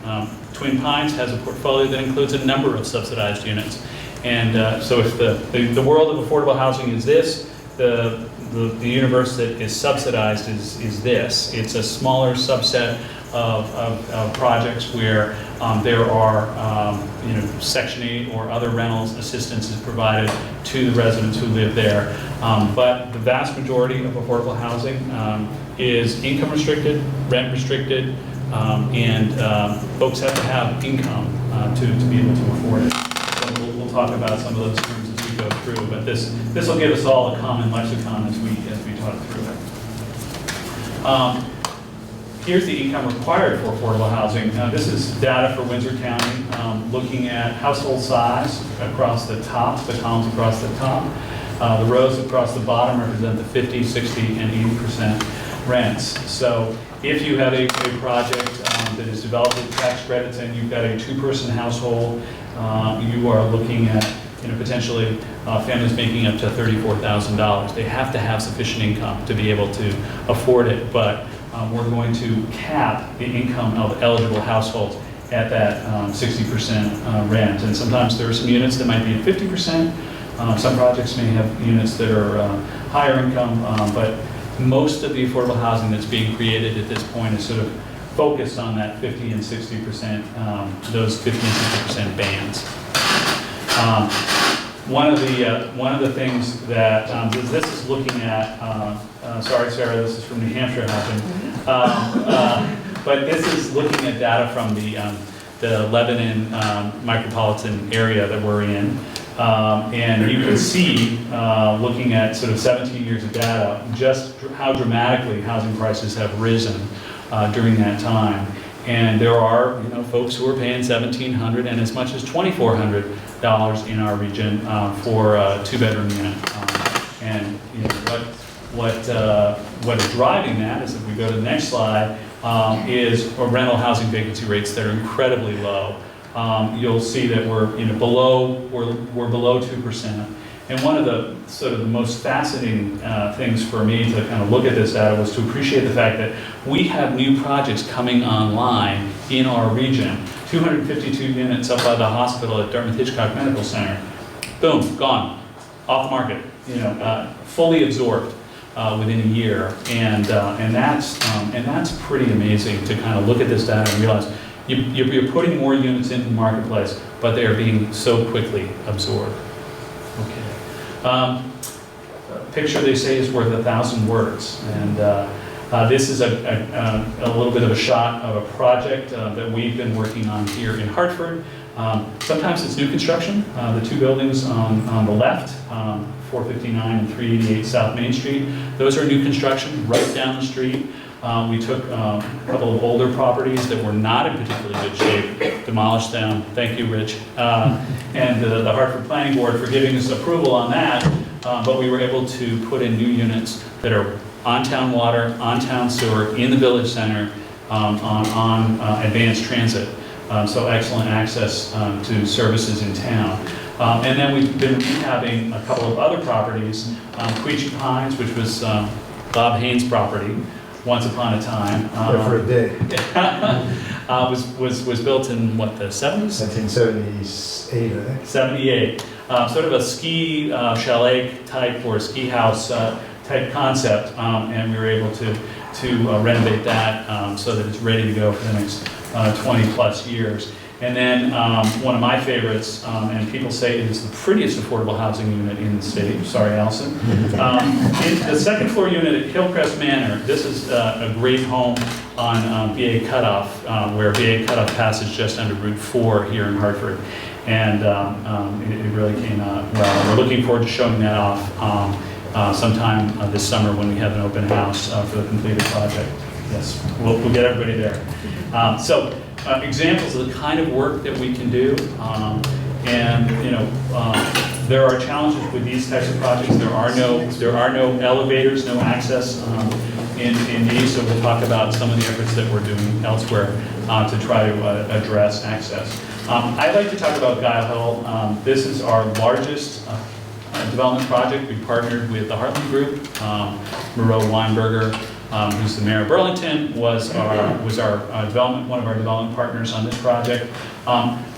Speaker 10: Twin Pines has a portfolio that includes a number of subsidized units. And so if the world of affordable housing is this, the universe that is subsidized is this. It's a smaller subset of projects where there are Section 8 or other rentals assistance is provided to the residents who live there. But the vast majority of affordable housing is income restricted, rent restricted, and folks have to have income to be able to afford it. So we'll talk about some of those terms as we go through, but this will give us all a common lexicon as we talk through it. Here's the income required for affordable housing. This is data for Windsor County, looking at household size across the top, the columns across the top. The rows across the bottom represent the 50, 60, and 80% rents. So if you have a project that is developed with tax credits and you've got a two-person household, you are looking at potentially families making up to $34,000. They have to have sufficient income to be able to afford it, but we're going to cap the income of eligible households at that 60% rent. And sometimes there are some units that might be at 50%. Some projects may have units that are higher income, but most of the affordable housing that's being created at this point is sort of focused on that 50 and 60%, those 50 and 60% bands. One of the things that this is looking at. Sorry, Sarah, this is from New Hampshire housing, but this is looking at data from the Lebanon micropolitan area that we're in. And you can see, looking at sort of 17 years of data, just how dramatically housing prices have risen during that time. And there are, folks who are paying $1,700 and as much as $2,400 in our region for a two-bedroom unit. And what is driving that is, if we go to the next slide, is rental housing vacancy rates that are incredibly low. You'll see that we're below 2%. And one of the sort of the most fascinating things for me to kind of look at this data was to appreciate the fact that we have new projects coming online in our region. 252 units up by the hospital at Dartmouth Hitchcock Medical Center. Boom, gone, off the market. Fully absorbed within a year, and that's pretty amazing to kind of look at this data and realize you're putting more units into the marketplace, but they are being so quickly absorbed. Okay. A picture, they say, is worth 1,000 words, and this is a little bit of a shot of a project that we've been working on here in Hartford. Sometimes it's new construction. The two buildings on the left, 459 and 388 South Main Street, those are new construction right down the street. We took a couple of older properties that were not in particularly good shape, demolished them. Thank you, Rich. And the Hartford Planning Board for giving us approval on that. But we were able to put in new units that are on town water, on town sewer, in the village center, on advanced transit. so excellent access to services in town. And then we've been rehabbing a couple of other properties, Queechee Pines, which was Bob Haynes' property once upon a time.
Speaker 9: For a day.
Speaker 10: Was built in, what, the 70s?
Speaker 9: 1978, I think.
Speaker 10: 78. Sort of a ski chalet type or ski house type concept, and we were able to renovate that so that it's ready to go for the next 20 plus years. And then one of my favorites, and people say it is the prettiest affordable housing unit in the state. Sorry, Allison. The second floor unit at Hillcrest Manor. This is a great home on BA Cutoff, where BA Cutoff passes just under Route 4 here in Hartford. And it really came out well. We're looking forward to showing that off sometime this summer when we have an open house for the completed project. Yes, we'll get everybody there. Examples of the kind of work that we can do, and there are challenges with these types of projects. There are no elevators, no access in these. So we'll talk about some of the efforts that we're doing elsewhere to try to address access. I'd like to talk about Guile Hill. This is our largest development project. We partnered with the Heartland Group. Moreau Weinberger, who's the mayor of Burlington, was our one of our development partners on this project.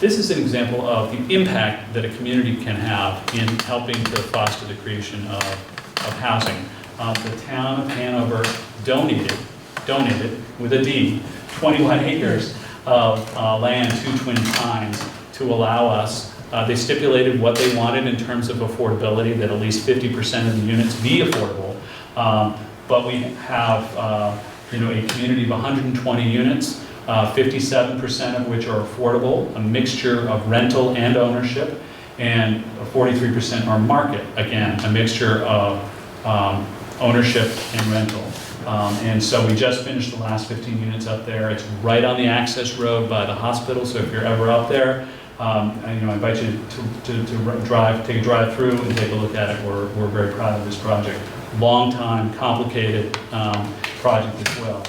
Speaker 10: This is an example of the impact that a community can have in helping to foster the creation of housing. The town of Hanover donated with a deed, 21 acres of land to Twin Pines to allow us. They stipulated what they wanted in terms of affordability, that at least 50% of the units be affordable. But we have a community of 120 units, 57% of which are affordable, a mixture of rental and ownership, and 43% are market, again, a mixture of ownership and rental. And so we just finished the last 15 units up there. It's right on the access road by the hospital, so if you're ever up there, I invite you to take a drive through and take a look at it. We're very proud of this project. Long time, complicated project as well.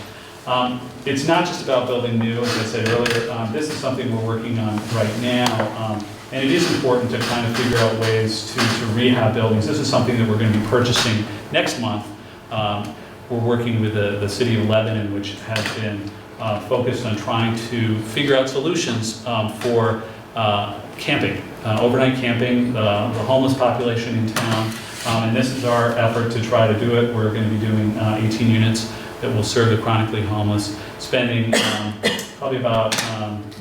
Speaker 10: It's not just about building new, as I said earlier. This is something we're working on right now, and it is important to kind of figure out ways to rehab buildings. This is something that we're going to be purchasing next month. We're working with the city of Lebanon, which has been focused on trying to figure out solutions for camping, overnight camping, the homeless population in town. And this is our effort to try to do it. We're going to be doing 18 units that will serve the chronically homeless, spending probably about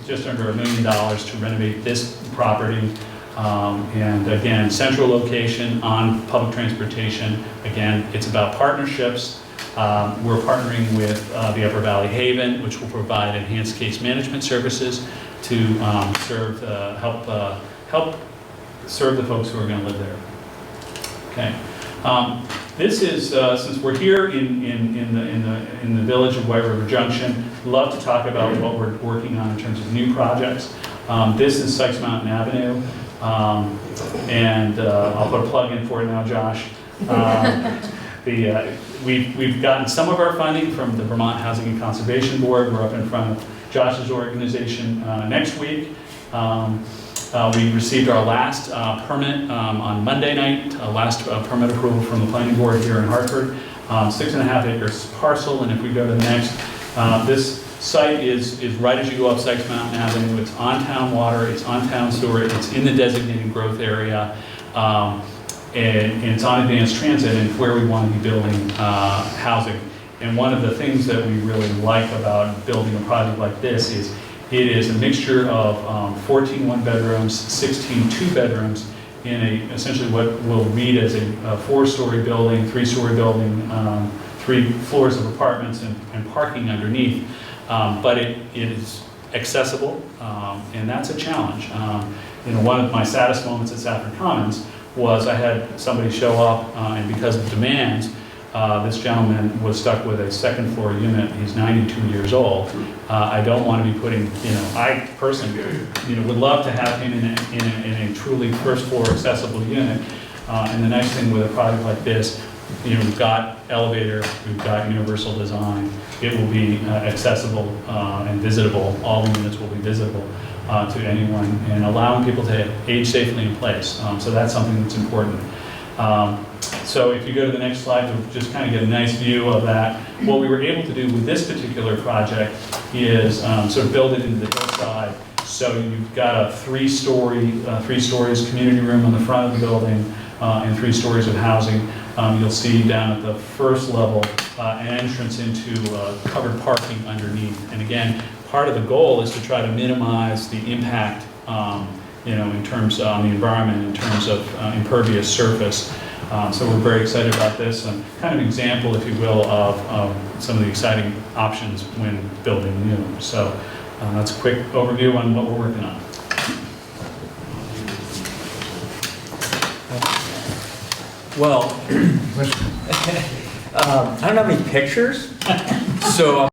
Speaker 10: just under $1 million to renovate this property. And again, central location on public transportation. Again, it's about partnerships. We're partnering with the Upper Valley Haven, which will provide enhanced case management services to help serve the folks who are going to live there. Okay. This is since we're here in the village of White River Junction. Love to talk about what we're working on in terms of new projects. This is Sykes Mountain Avenue, and I'll put a plug in for it now, Josh. We've gotten some of our funding from the Vermont Housing and Conservation Board. We're up in front of Josh's organization next week. We received our last permit on Monday night, last permit approval from the planning board here in Hartford. 6.5 acres parcel, and if we go to the next, this site is right as you go up Sykes Mountain Avenue. It's on town water, it's on town sewer, it's in the designated growth area, and it's on advanced transit and where we want to be building housing. And one of the things that we really like about building a project like this is it is a mixture of 14 one-bedrooms, 16 two-bedrooms in essentially what we'll read as a 4-story building, 3-story building, 3 floors of apartments and parking underneath. But it is accessible, and that's a challenge. One of my saddest moments at Safford Commons was I had somebody show up, and because of demands, this gentleman was stuck with a second floor unit. He's 92 years old. I don't want to be putting, I personally, would love to have him in a truly first floor accessible unit. And the nice thing with a project like this, we've got elevator, we've got universal design. It will be accessible and visitable. All the units will be visitable to anyone, and allowing people to age safely in place. So that's something that's important. So if you go to the next slide, you'll just kind of get a nice view of that. What we were able to do with this particular project is sort of build it into the hillside. So you've got a three stories community room on the front of the building and 3 stories of housing. You'll see down at the first level an entrance into covered parking underneath. And again, part of the goal is to try to minimize the impact, in terms on the environment, in terms of impervious surface. So we're very excited about this, and kind of an example, if you will, of some of the exciting options when building new. So that's a quick overview on what we're working on.
Speaker 8: Well, I don't have any pictures, so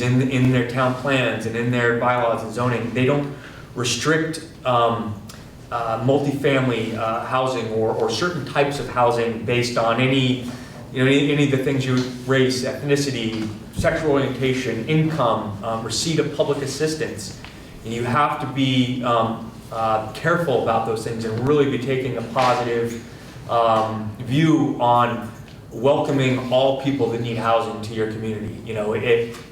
Speaker 8: in their town plans and in their bylaws and zoning, they don't restrict multifamily housing or certain types of housing based on any of the things you race, ethnicity, sexual orientation, income, receipt of public assistance. And you have to be careful about those things and really be taking a positive view on welcoming all people that need housing to your community.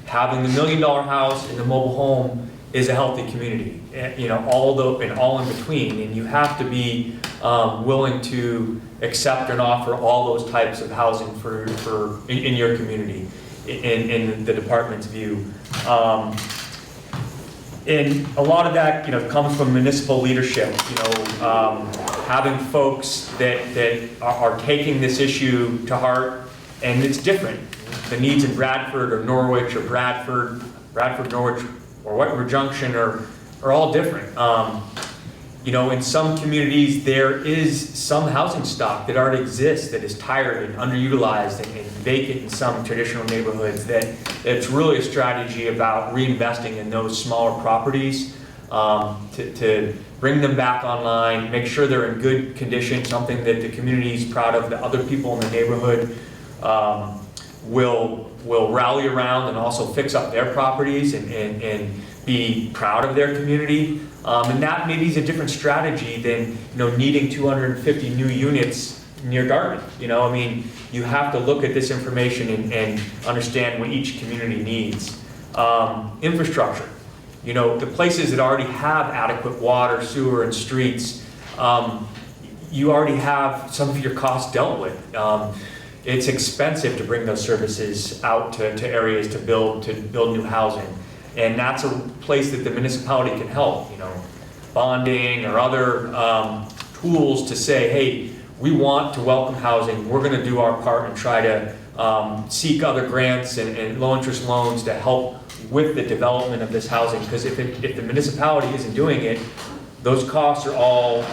Speaker 8: Having the $1 million house and the mobile home is a healthy community. All in between, and you have to be willing to accept and offer all those types of housing in your community, in the department's view. And a lot of that, comes from municipal leadership. Having folks that are taking this issue to heart, and it's different. The needs in Bradford or Norwich or Bradford, Norwich, or White Junction are all different. In some communities, there is some housing stock that already exists that is tired and underutilized and vacant in some traditional neighborhoods, that it's really a strategy about reinvesting in those smaller properties to bring them back online, make sure they're in good condition, something that the community is proud of, that other people in the neighborhood will rally around and also fix up their properties and be proud of their community. And that maybe is a different strategy than needing 250 new units near Dartmouth. You have to look at this information and understand what each community needs. Infrastructure. The places that already have adequate water, sewer, and streets, you already have some of your costs dealt with. It's expensive to bring those services out to areas to build new housing. And that's a place that the municipality can help, bonding or other tools to say, hey, we want to welcome housing. We're going to do our part and try to seek other grants and low-interest loans to help with the development of this housing. Because if the municipality isn't doing it, those costs are all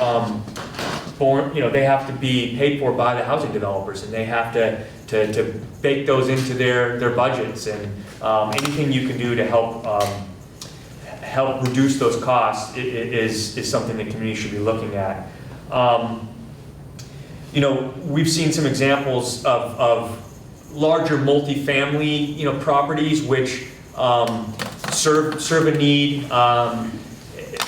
Speaker 8: they have to be paid for by the housing developers, and they have to bake those into their budgets. And anything you can do to help reduce those costs is something the community should be looking at. We've seen some examples of larger multifamily properties which serve a need.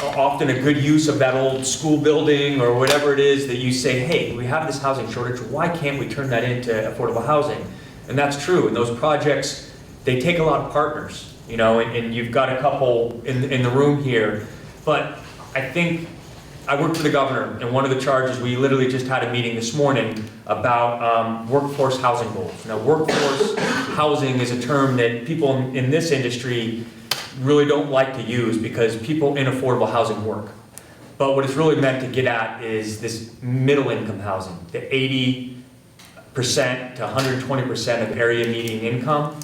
Speaker 8: Often a good use of that old school building or whatever it is that you say, hey, we have this housing shortage, why can't we turn that into affordable housing? And that's true. And those projects, they take a lot of partners, and you've got a couple in the room here. But I think I work for the governor, and one of the charges, we literally just had a meeting this morning about workforce housing goals. Now, workforce housing is a term that people in this industry really don't like to use because people in affordable housing work. But what it's really meant to get at is this middle income housing, the 80% to 120% of area median income.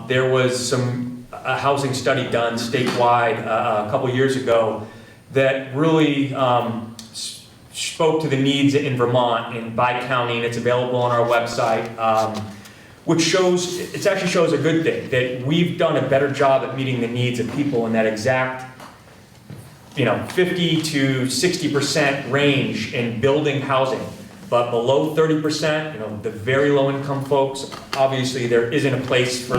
Speaker 8: There was a housing study done statewide a couple years ago that really spoke to the needs in Vermont and by county, and it's available on our website. Which actually shows a good thing, that we've done a better job at meeting the needs of people in that exact 50 to 60% range in building housing. But below 30%, the very low income folks, obviously there isn't a place for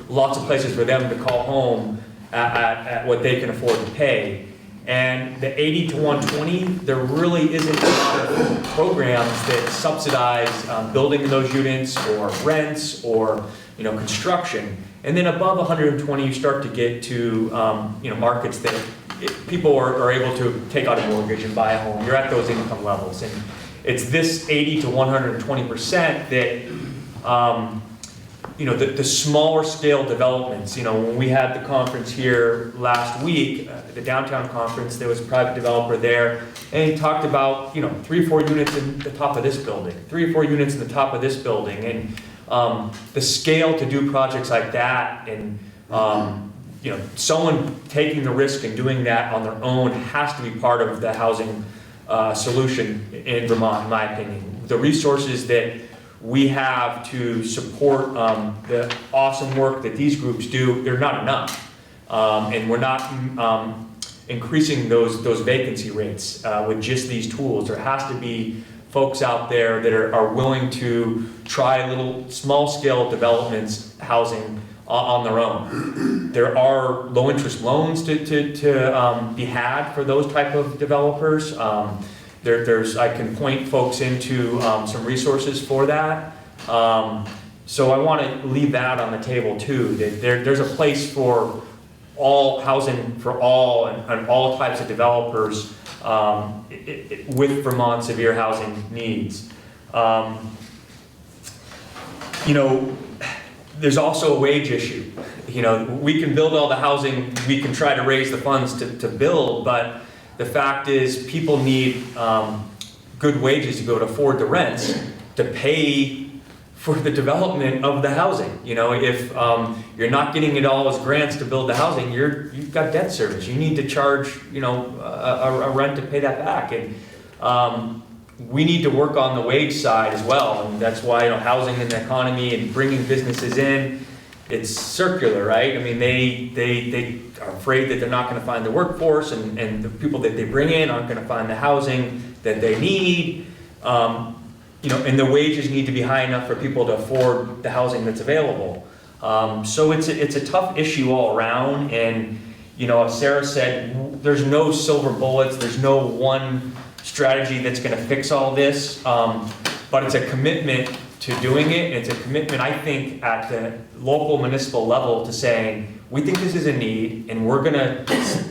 Speaker 8: lots of places for them to call home at what they can afford to pay. And the 80 to 120, there really isn't a lot of programs that subsidize building those units or rents or construction. And then above 120, you start to get to markets that people are able to take out a mortgage and buy a home. You're at those income levels, and it's this 80 to 120% that the smaller scale developments. When we had the conference here last week, the downtown conference, there was a private developer there, and he talked about 3 or 4 units in the top of this building, 3 or 4 units in the top of this building, and the scale to do projects like that, and someone taking the risk and doing that on their own has to be part of the housing solution in Vermont, in my opinion. The resources that we have to support the awesome work that these groups do, they're not enough. And we're not increasing those vacancy rates with just these tools. There has to be folks out there that are willing to try little small-scale developments, housing on their own. There are low-interest loans to be had for those type of developers. I can point folks into some resources for that. So I want to leave that on the table too. That there's a place for all housing for all and all types of developers with Vermont severe housing needs. You know, there's also a wage issue. You know, we can build all the housing, we can try to raise the funds to build, but the fact is people need good wages to be able to afford the rents to pay for the development of the housing. You know, if you're not getting it all as grants to build the housing, you've got debt service. You need to charge, you know, a rent to pay that back. And we need to work on the wage side as well. And that's why, you know, housing and the economy and bringing businesses in, it's circular, right? I mean, they are afraid that they're not going to find the workforce, and the people that they bring in aren't going to find the housing that they need. You know, and the wages need to be high enough for people to afford the housing that's available. So it's a tough issue all around. And you know, as Sarah said, there's no silver bullets. There's no one strategy that's going to fix all this. But it's a commitment to doing it. It's a commitment, I think, at the local municipal level to saying, we think this is a need, and we're going to,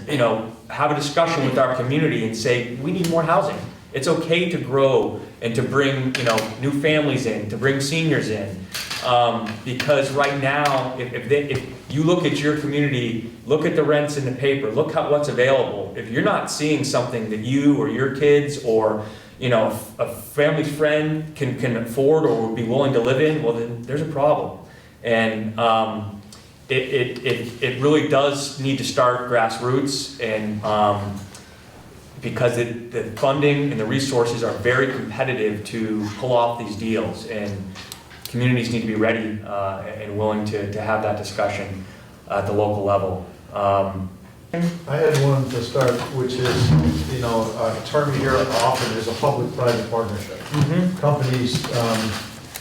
Speaker 8: you know, have a discussion with our community and say, we need more housing. It's okay to grow and to bring, you know, new families in, to bring seniors in. Because right now, if you look at your community, look at the rents in the paper, look at what's available. If you're not seeing something that you or your kids or, you know, a family friend can afford or would be willing to live in, well, then there's a problem. And it really does need to start grassroots, and because the funding and the resources are very competitive to pull off these deals, and communities need to be ready and willing to have that discussion at the local level.
Speaker 6: I had one to start, which is, you know, a term you hear often is a public-private partnership.
Speaker 8: Mm-hmm.
Speaker 6: Companies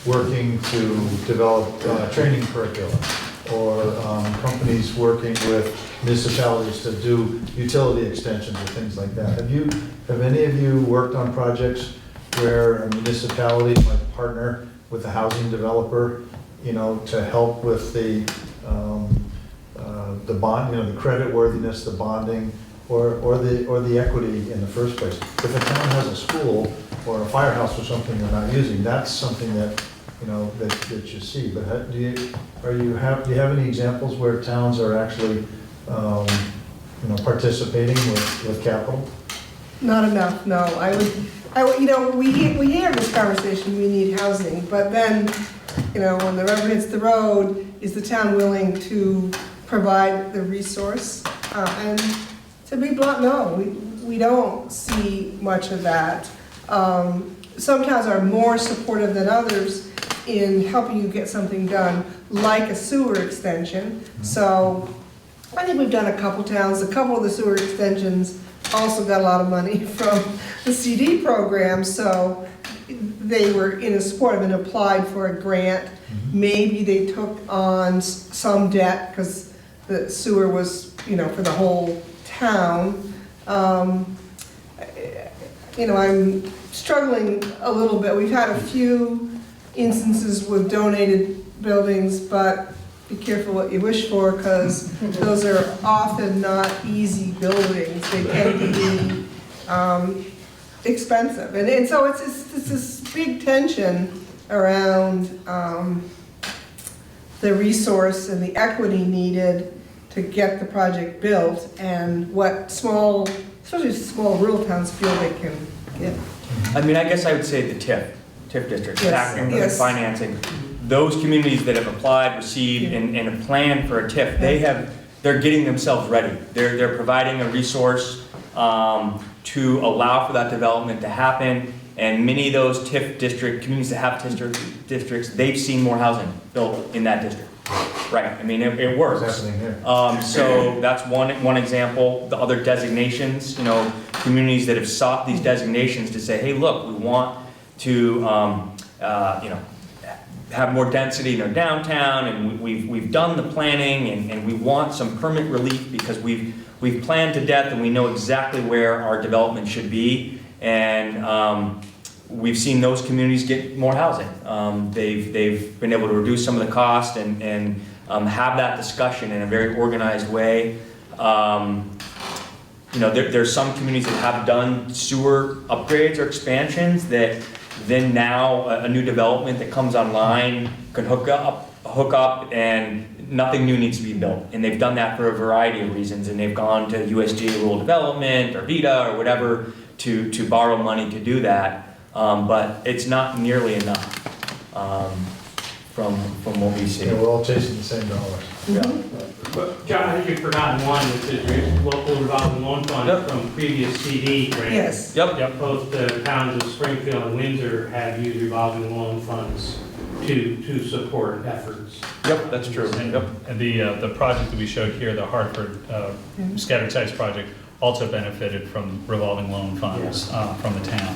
Speaker 6: working to develop training curricula, or companies working with municipalities to do utility extensions or things like that. Have any of you worked on projects where a municipality might partner with a housing developer, you know, to help with the bond, you know, the credit worthiness, the bonding, or the equity in the first place? If a town has a school or a firehouse or something they're not using, that's something that, you know, that you see. But do you have any examples where towns are actually, you know, participating with capital?
Speaker 4: Not enough, no. I would, you know, we have this conversation, we need housing, but then, you know, when the rubber hits the road, is the town willing to provide the resource? And to be blunt, no, we don't see much of that. Some towns are more supportive than others in helping you get something done, like a sewer extension. So I think we've done a couple towns. A couple of the sewer extensions also got a lot of money from the CD program, so they were in a supportive and applied for a grant. Maybe they took on some debt because the sewer was, you know, for the whole town. You know, I'm struggling a little bit. We've had a few instances with donated buildings, but be careful what you wish for, because those are often not easy buildings. They tend to be expensive. And so it's this big tension around the resource and the equity needed to get the project built, and what small, especially small rural towns, feel they can get.
Speaker 8: I mean, I guess I would say the TIF district,
Speaker 4: Yes,
Speaker 8: tax
Speaker 4: yes.
Speaker 8: financing. Those communities that have applied, received, and a plan for a TIF, they're getting themselves ready. They're providing a resource to allow for that development to happen. And many of those TIF communities that have TIF districts, they've seen more housing built in that district. Right, I mean, it works.
Speaker 6: What's happening here?
Speaker 8: So that's one example. The other designations, communities that have sought these designations to say, hey, look, we want to, have more density in our downtown, and we've done the planning, and we want some permit relief because we've planned to death and we know exactly where our development should be. And we've seen those communities get more housing. They've been able to reduce some of the cost and have that discussion in a very organized way. There's some communities that have done sewer upgrades or expansions that then now a new development that comes online can hook up and nothing new needs to be built. And they've done that for a variety of reasons, and they've gone to USDA Rural Development or VITA or whatever to borrow money to do that. But it's not nearly enough from what we see.
Speaker 6: Yeah, we're all chasing the same dollars.
Speaker 8: Yeah.
Speaker 11: But John, I think you've forgotten one, which is your local revolving loan fund
Speaker 8: Yep.
Speaker 11: from previous CD grants.
Speaker 4: Yes.
Speaker 8: Yep.
Speaker 11: Both the towns of Springfield and Windsor have used revolving loan funds to support efforts.
Speaker 8: Yep, that's true. Yep.
Speaker 10: And the project that we showed here, the Hartford scattered sites project, also benefited from revolving loan funds from the town.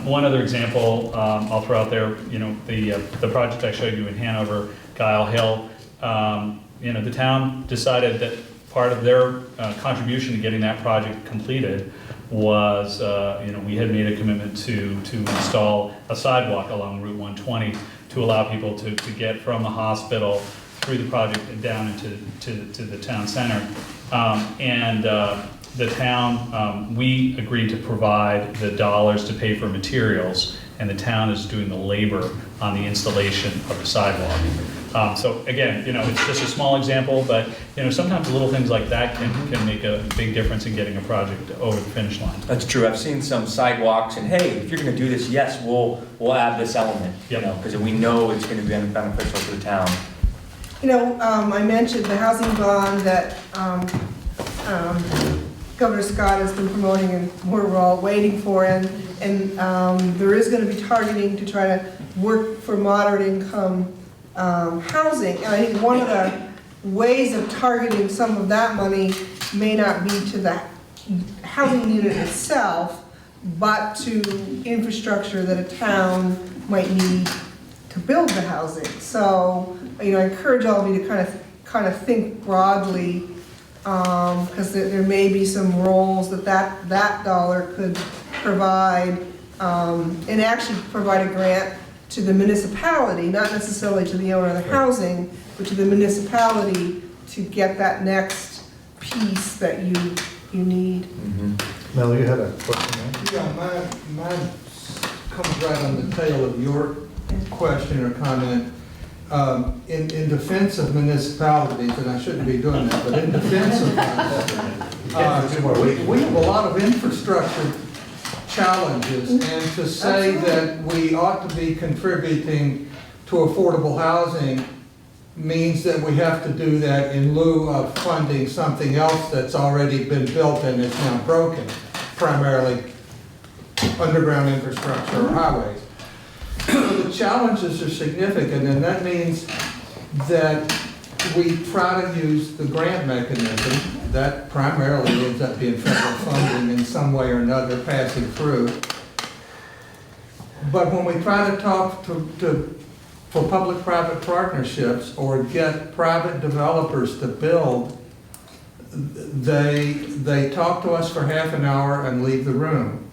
Speaker 10: One other example I'll throw out there, the project I showed you in Hanover, Guile Hill, the town decided that part of their contribution to getting that project completed was, we had made a commitment to install a sidewalk along Route 120 to allow people to get from the hospital through the project and down into the town center. The town, we agreed to provide the dollars to pay for materials, and the town is doing the labor on the installation of the sidewalk. So again, it's just a small example, but sometimes little things like that can make a big difference in getting a project over the finish line.
Speaker 8: That's true. I've seen some sidewalks, and hey, if you're going to do this, yes, we'll add this element, because we know it's going to be beneficial to the town.
Speaker 4: I mentioned the housing bond that Governor Scott has been promoting and we're all waiting for, and there is going to be targeting to try to work for moderate income housing. And I think one of the ways of targeting some of that money may not be to the housing unit itself, but to infrastructure that a town might need to build the housing. So, I encourage all of you to kind of think broadly, because there may be some roles that dollar could provide, and actually provide a grant to the municipality, not necessarily to the owner of the housing, but to the municipality to get that next piece that you need.
Speaker 8: Mm-hmm.
Speaker 6: Mel, you had a question, right?
Speaker 2: Yeah, mine comes right on the tail of your question or comment. In defense of municipalities, and I shouldn't be doing that, but in defense of them, we have a lot of infrastructure challenges, and to say that we ought to be contributing to affordable housing means that we have to do that in lieu of funding something else that's already been built and is now broken, primarily underground infrastructure or highways. So the challenges are significant, and that means that we try to use the grant mechanism. That primarily ends up being federal funding in some way or another passing through. But when we try to talk for public-private partnerships or get private developers to build, they talk to us for half an hour and leave the room.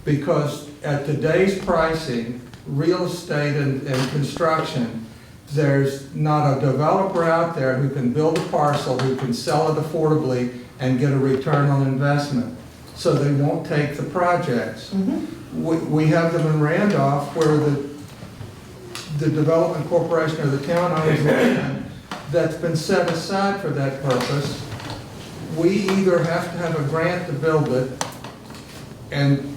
Speaker 2: Because at today's pricing, real estate and construction, there's not a developer out there who can build a parcel, who can sell it affordably and get a return on investment. So they won't take the projects. Mm-hmm. We have them in Randolph where the development corporation or the town owns land that's been set aside for that purpose. We either have to have a grant to build it, and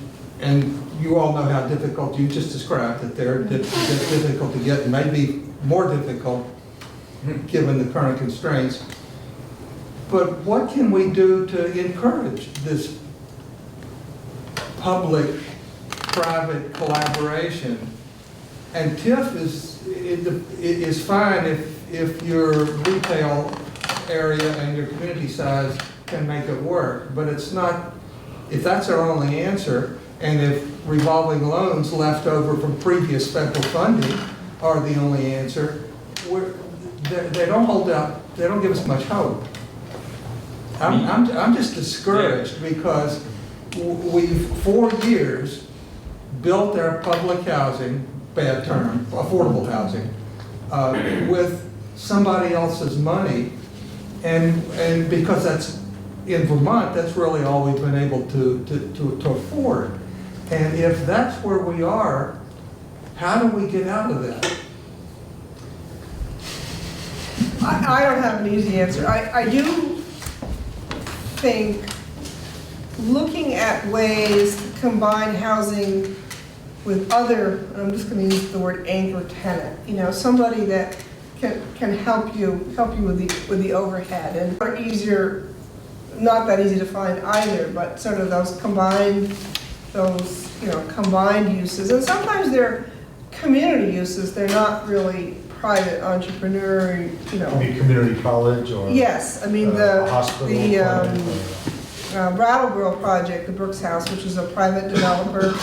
Speaker 2: you all know how difficult you just described that they're difficult to get, maybe more difficult given the current constraints. But what can we do to encourage this public public-private collaboration. And TIF is fine if your retail area and your community size can make it work, but it's not, if that's our only answer, and if revolving loans left over from previous federal funding are the only answer, they don't hold out, they don't give us much hope. I'm just discouraged because we've, for years, built our public housing, bad term, affordable housing, with somebody else's money, and because that's, in Vermont, that's really all we've been able to afford. And if that's where we are, how do we get out of that?
Speaker 4: I don't have an easy answer. I do think looking at ways to combine housing with other, I'm just going to use the word anchor tenant, you know, somebody that can help you with the overhead, and are easier, not that easy to find either, but sort of those combined uses, and sometimes they're community uses. They're not really private entrepreneur, you know.
Speaker 6: Maybe community college or
Speaker 4: Yes, I mean the
Speaker 6: hospital.
Speaker 4: Brattleboro project, the Brooks House, which is a private developer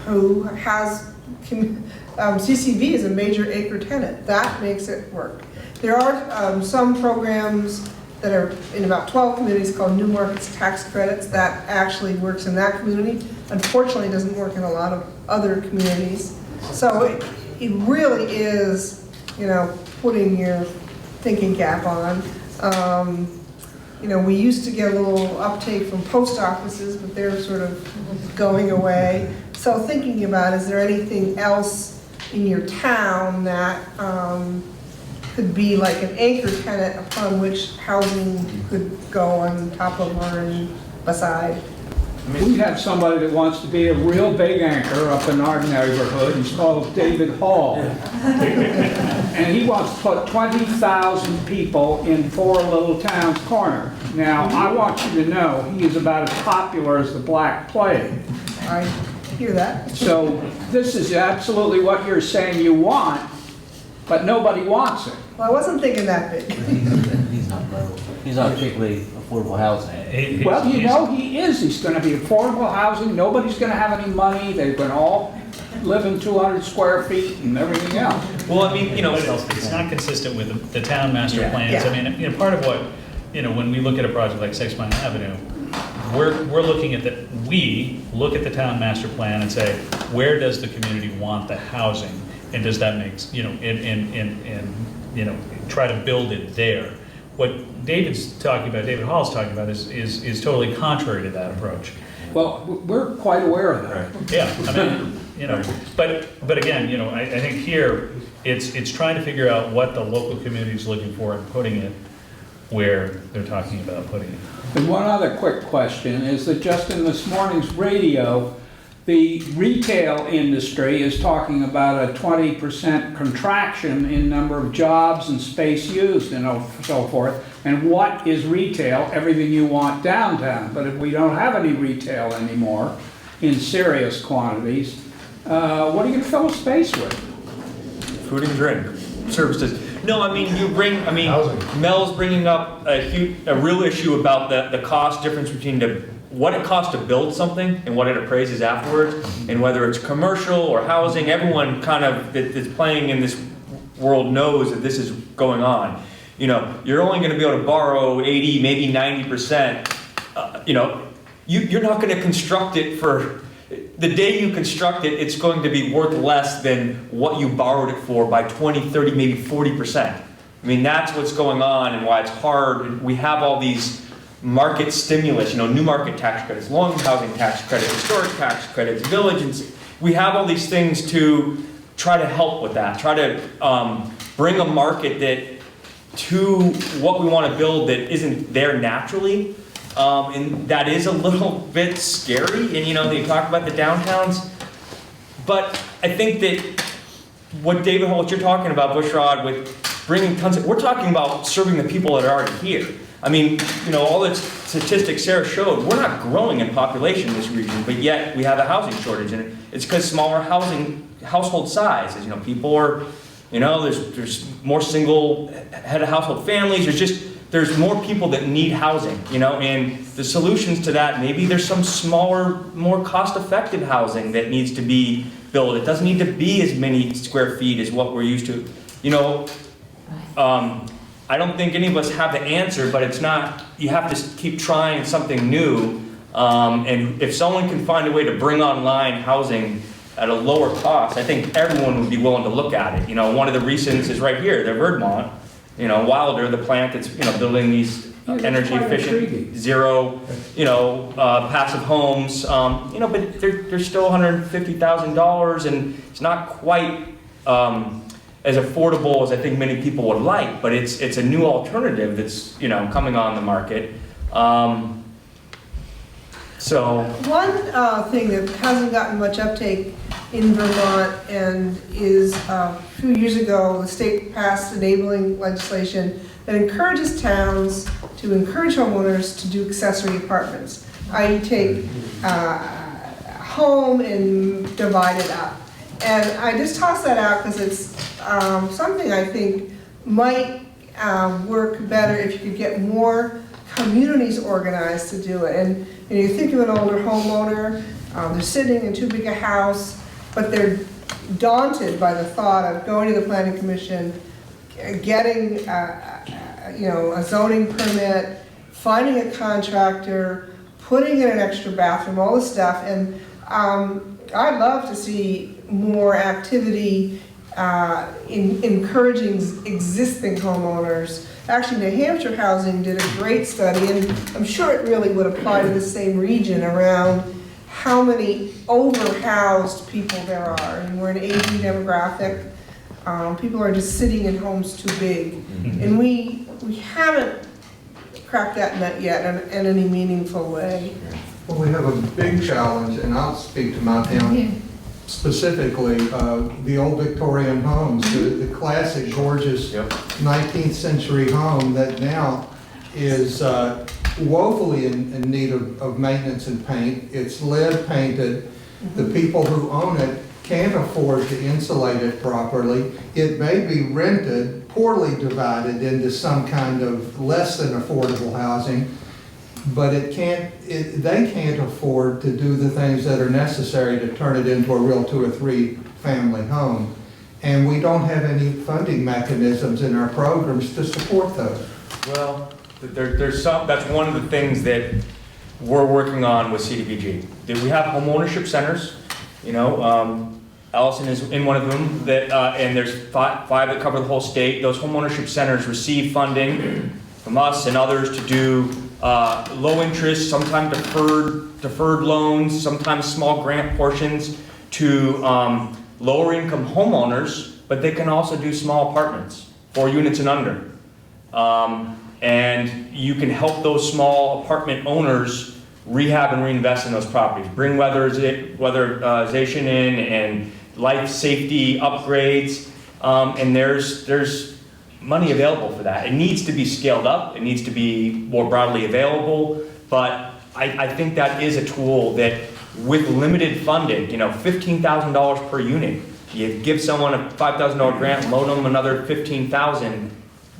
Speaker 4: who has CCV is a major acre tenant. That makes it work. There are some programs that are in about 12 communities called New Markets Tax Credits that actually works in that community. Unfortunately, it doesn't work in a lot of other communities. So it really is, you know, putting your thinking cap on. You know, we used to get a little uptake from post offices, but they're sort of going away. So thinking about, is there anything else in your town that could be like an anchor tenant upon which housing could go on top of or beside?
Speaker 12: We have somebody that wants to be a real big anchor up in our neighborhood. He's called David Hall. And he wants to put 20,000 people in Four Little Towns corner. Now, I want you to know he is about as popular as the Black Plague.
Speaker 4: I hear that.
Speaker 12: So this is absolutely what you're saying you want, but nobody wants it.
Speaker 4: Well, I wasn't thinking that big.
Speaker 13: He's not particularly affordable housing.
Speaker 12: Well, you know, he is. He's going to be affordable housing. Nobody's going to have any money. They're going to all live in 200 square feet and everything else.
Speaker 10: Well, I mean, you know, it's not consistent with the town master plans. I mean, you know, part of what, you know, when we look at a project like 6 Mile Avenue, we're looking at we look at the town master plan and say, where does the community want the housing? And does that make, you know, and you know, try to build it there. What David Hall's talking about is totally contrary to that approach.
Speaker 12: Well, we're quite aware of that.
Speaker 10: Yeah, I mean, you know, but again, you know, I think here, it's trying to figure out what the local community is looking for and putting it where they're talking about putting it.
Speaker 12: And one other quick question is that just in this morning's radio, the retail industry is talking about a 20% contraction in number of jobs and space used and so forth. And what is retail? Everything you want downtown. But if we don't have any retail anymore in serious quantities, what are you going to fill a space with?
Speaker 8: Food and drink, services. No, I mean, Mel's bringing up a real issue about the cost difference between what it costs to build something and what it appraises afterwards, and whether it's commercial or housing. Everyone kind of that's playing in this world knows that this is going on. You know, you're only going to be able to borrow 80, maybe 90%. You know, you're not going to construct it for, the day you construct it, it's going to be worth less than what you borrowed it for by 20, 30, maybe 40%. I mean, that's what's going on and why it's hard. We have all these market stimulus, you know, new market tax credits, long housing tax credit, historic tax credits, village, and we have all these things to try to help with that, try to bring a market that to what we want to build that isn't there naturally, and that is a little bit scary. And you know, they talk about the downtowns, but I think that what David Hall, what you're talking about, Bushrod, with bringing tons of, we're talking about serving the people that are already here. I mean, you know, all the statistics Sarah showed, we're not growing in population in this region, but yet we have a housing shortage, and it's because smaller household sizes. You know, people are, you know, there's more single head of household families. There's more people that need housing, you know, and the solutions to that, maybe there's some smaller, more cost-effective housing that needs to be built. It doesn't need to be as many square feet as what we're used to. You know, I don't think any of us have the answer, but it's not, you have to keep trying something new. And if someone can find a way to bring online housing at a lower cost, I think everyone would be willing to look at it. You know, one of the reasons is right here, the Verdmont. You know, Wilder, the plant that's, you know, building these energy efficient, zero, you know, passive homes, you know, but they're still $150,000, and it's not quite as affordable as I think many people would like, but it's a new alternative that's, you know, coming on the market. So
Speaker 4: one thing that hasn't gotten much uptake in Vermont and is a few years ago, the state passed enabling legislation that encourages towns to encourage homeowners to do accessory apartments, i.e. take a home and divide it up. And I just toss that out because it's something I think might work better if you could get more communities organized to do it. And you know, you think of an older homeowner, they're sitting in too big a house, but they're daunted by the thought of going to the planning commission, getting you know, a zoning permit, finding a contractor, putting in an extra bathroom, all this stuff. And I'd love to see more activity in encouraging existing homeowners. Actually, New Hampshire Housing did a great study, and I'm sure it really would apply to the same region around how many overhoused people there are. And we're an aging demographic. People are just sitting in homes too big. And we haven't cracked that nut yet in any meaningful way.
Speaker 2: Well, we have a big challenge, and I'll speak to my town specifically, the old Victorian homes, the classic, gorgeous 19th century home that now is woefully in need of maintenance and paint. It's lead painted. The people who own it can't afford to insulate it properly. It may be rented, poorly divided into some kind of less than affordable housing, but they can't afford to do the things that are necessary to turn it into a real 2 or 3 family home. And we don't have any funding mechanisms in our programs to support those.
Speaker 8: Well, there's some, that's one of the things that we're working on with CDBG. We have home ownership centers, you know, Allison is in one of them, that, and there's five that cover the whole state. Those home ownership centers receive funding from us and others to do low interest, sometimes deferred loans, sometimes small grant portions to lower income homeowners, but they can also do small apartments, 4 units and under. And you can help those small apartment owners rehab and reinvest in those properties, bring weatherization in and life safety upgrades, and there's money available for that. It needs to be scaled up, it needs to be more broadly available, but I think that is a tool that with limited funding, you know, $15,000 per unit, you give someone a $5,000 grant, loan them another $15,000,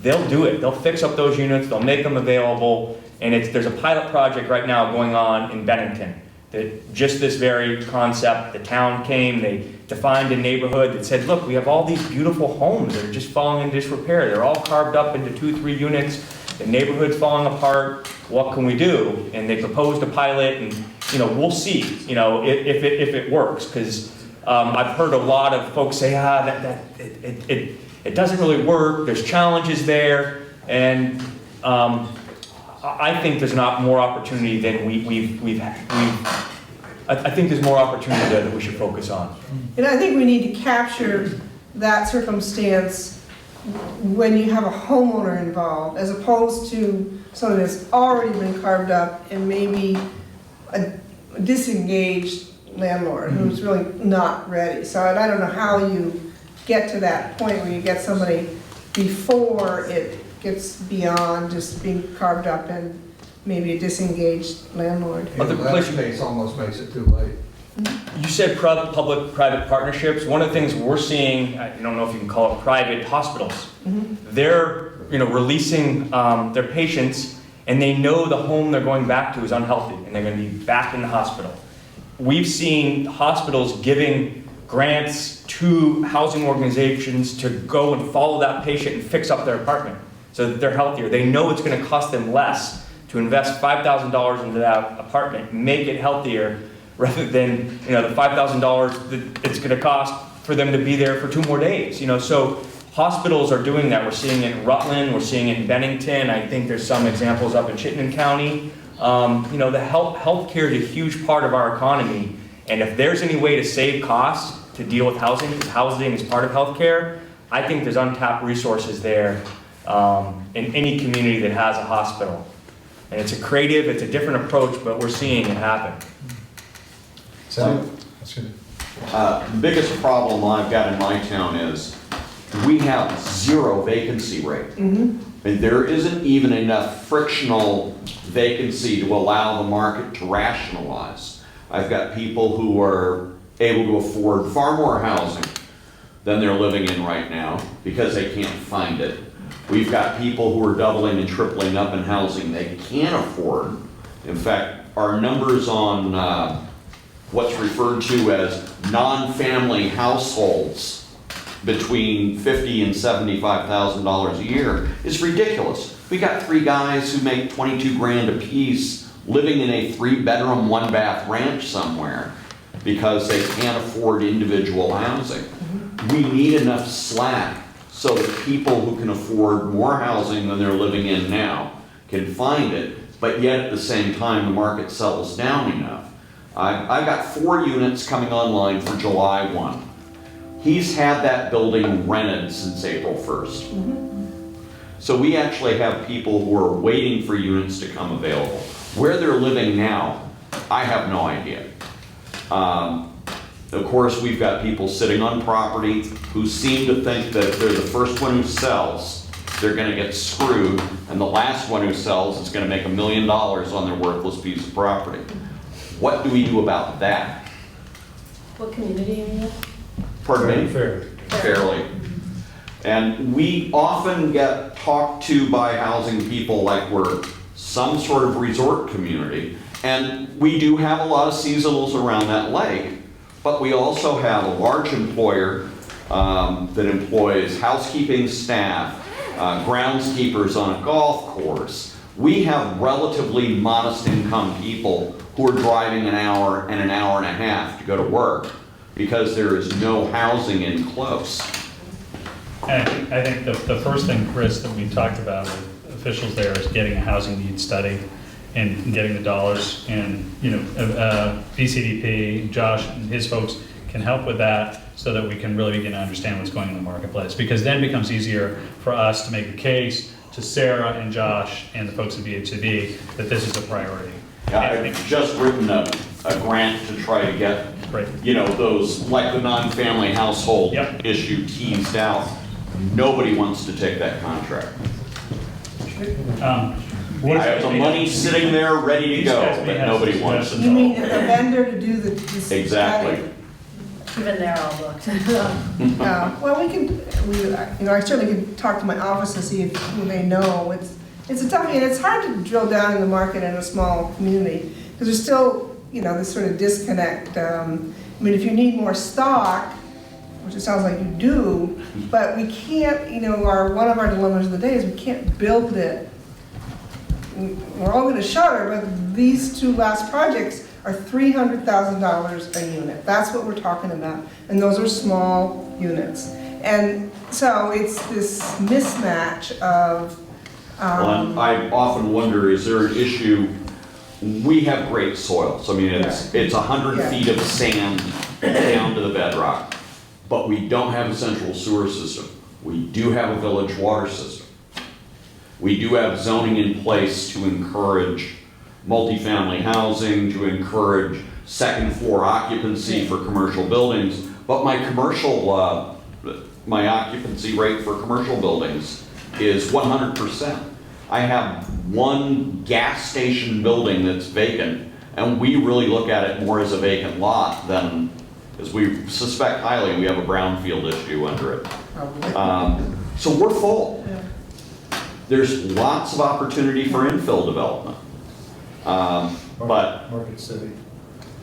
Speaker 8: they'll do it. They'll fix up those units, they'll make them available, and there's a pilot project right now going on in Bennington. That just this very concept, the town came, they defined a neighborhood that said, look, we have all these beautiful homes that are just falling into disrepair. They're all carved up into 2-3 units. The neighborhood's falling apart. What can we do? And they proposed a pilot, and you know, we'll see, you know, if it works, because I've heard a lot of folks say, it doesn't really work. There's challenges there, and I think there's not more opportunity than we've had. I think there's more opportunity there that we should focus on.
Speaker 4: And I think we need to capture that circumstance when you have a homeowner involved, as opposed to something that's already been carved up and maybe a disengaged landlord who's really not ready. So I don't know how you get to that point where you get somebody before it gets beyond just being carved up and maybe a disengaged landlord.
Speaker 2: In that case, almost makes it too late.
Speaker 8: You said public-private partnerships. One of the things we're seeing, I don't know if you can call it private hospitals, they're releasing their patients, and they know the home they're going back to is unhealthy, and they're going to be back in the hospital. We've seen hospitals giving grants to housing organizations to go and follow that patient and fix up their apartment so that they're healthier. They know it's going to cost them less to invest $5,000 into that apartment, make it healthier, rather than the $5,000 that it's going to cost for them to be there for 2 more days. So hospitals are doing that. We're seeing it in Rutland, we're seeing it in Bennington. I think there's some examples up in Chittenden County. The healthcare is a huge part of our economy, and if there's any way to save costs to deal with housing, because housing is part of healthcare, I think there's untapped resources there in any community that has a hospital. And it's a different approach, but we're seeing it happen.
Speaker 6: Sally? That's good.
Speaker 3: The biggest problem I've got in my town is we have 0 vacancy rate. And there isn't even enough frictional vacancy to allow the market to rationalize. I've got people who are able to afford far more housing than they're living in right now because they can't find it. We've got people who are doubling and tripling up in housing they can't afford. In fact, our numbers on what's referred to as non-family households between $50,000 and $75,000 a year is ridiculous. We got 3 guys who make 22 grand a piece living in a 3-bedroom, 1-bath ranch somewhere because they can't afford individual housing. We need enough slack so that people who can afford more housing than they're living in now can find it, but yet at the same time the market settles down enough. I've got 4 units coming online for July 1. He's had that building rented since April 1st. So we actually have people who are waiting for units to come available. Where they're living now, I have no idea. Of course, we've got people sitting on property who seem to think that if they're the first one who sells, they're going to get screwed, and the last one who sells is going to make $1 million on their worthless piece of property. What do we do about that?
Speaker 7: What community are you in?
Speaker 3: Pardon me? Fairly. And we often get talked to by housing people like we're some sort of resort community. And we do have a lot of seasonals around that lake, but we also have a large employer that employs housekeeping staff, groundskeepers on a golf course. We have relatively modest income people who are driving an hour and a half to go to work because there is no housing in close.
Speaker 10: And I think the first thing, Chris, that we talked about with officials there is getting a housing needs study and getting the dollars. And BCDP, Josh and his folks can help with that so that we can really begin to understand what's going on in the marketplace. Because then it becomes easier for us to make the case to Sarah and Josh and the folks at BHCD that this is a priority.
Speaker 3: Yeah, I've just written a grant to try to get, those, like the non-family household issue teased out. Nobody wants to take that contract. I have the money sitting there ready to go, but nobody wants to.
Speaker 4: You mean a vendor to do this?
Speaker 3: Exactly.
Speaker 7: Even they're all booked.
Speaker 4: Well, I certainly could talk to my office to see who they know. It's a tough, and it's hard to drill down in the market in a small community because there's still, this sort of disconnect. If you need more stock, which it sounds like you do, but we can't, one of our dilemmas of the day is we can't build it. We're all going to shutter, but these 2 last projects are $300,000 a unit. That's what we're talking about. And those are small units. And so it's this mismatch of...
Speaker 3: Well, I often wonder, is there an issue? We have great soils. It's 100 feet of sand down to the bedrock. But we don't have a central sewer system. We do have a village water system. We do have zoning in place to encourage multifamily housing, to encourage second floor occupancy for commercial buildings. But my occupancy rate for commercial buildings is 100%. I have one gas station building that's vacant, and we really look at it more as a vacant lot than, as we suspect highly, we have a brownfield issue under it. So we're full. There's lots of opportunity for infill development. But,
Speaker 6: Market City.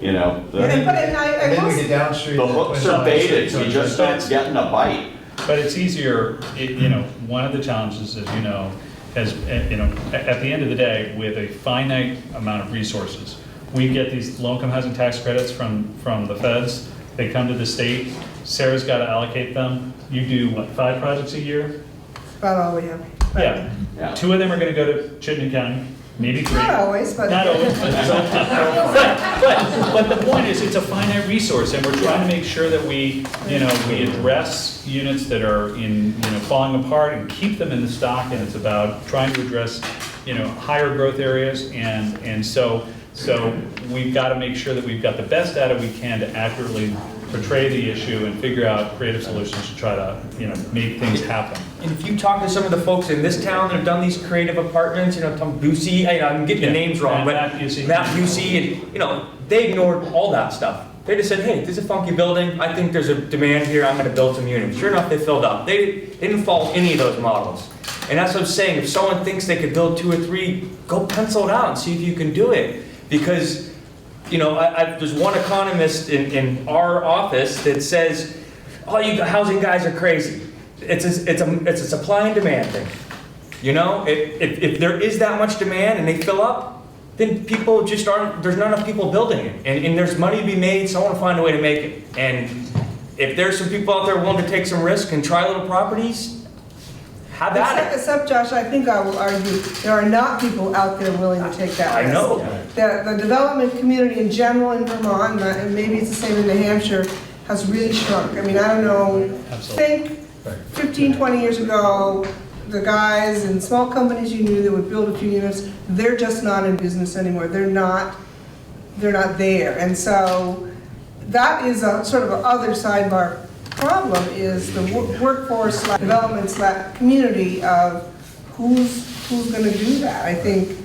Speaker 3: you know,
Speaker 4: But I
Speaker 9: Then we
Speaker 4: will
Speaker 9: get downstream.
Speaker 3: the hooks are baited, we just aren't getting a bite.
Speaker 10: But it's easier, you know, one of the challenges, as you know, has, you know, at the end of the day, with a finite amount of resources, we get these low-income housing tax credits from the feds, they come to the state, Sarah's got to allocate them. You do, what, 5 projects a year?
Speaker 4: about all we have.
Speaker 10: Yeah.
Speaker 3: Yeah.
Speaker 10: 2 of them are going to go to Chittenden County, maybe 3.
Speaker 4: Not always, but.
Speaker 10: Not always, but the point is, it's a finite resource, and we're trying to make sure that we, you know, we address units that are in, you know, falling apart and keep them in the stock, and it's about trying to address, you know, higher growth areas, and so we've got to make sure that we've got the best data we can to accurately portray the issue and figure out creative solutions to try to, you know, make things happen.
Speaker 8: And if you talk to some of the folks in this town that have done these creative apartments, you know, Tom Busey, I'm getting the names wrong, but
Speaker 10: Matt Busey.
Speaker 8: Matt Busey, and, you know, they ignored all that stuff. They just said, hey, this is a funky building, I think there's a demand here, I'm gonna build some units. Sure enough, they filled up. They didn't follow any of those models. And that's what I'm saying, if someone thinks they could build 2 or 3, go pencil it out and see if you can do it. Because, you know, there's one economist in our office that says, oh, you housing guys are crazy. It's a supply and demand thing. You know, if there is that much demand and they fill up, then people just aren't, there's not enough people building it. And there's money to be made, so I want to find a way to make it. And if there's some people out there willing to take some risk and try little properties, have at it.
Speaker 4: Except, Josh, I think I will argue, there are not people out there willing to take that risk.
Speaker 8: I know.
Speaker 4: The development community in general in Vermont, and maybe it's the same in New Hampshire, has really shrunk. I mean, I don't know, think 15, 20 years ago, the guys in small companies you knew that would build a few units, they're just not in business anymore. They're not there. And so that is a sort of a other sidebar problem, is the workforce development community of who's going to do that. I think,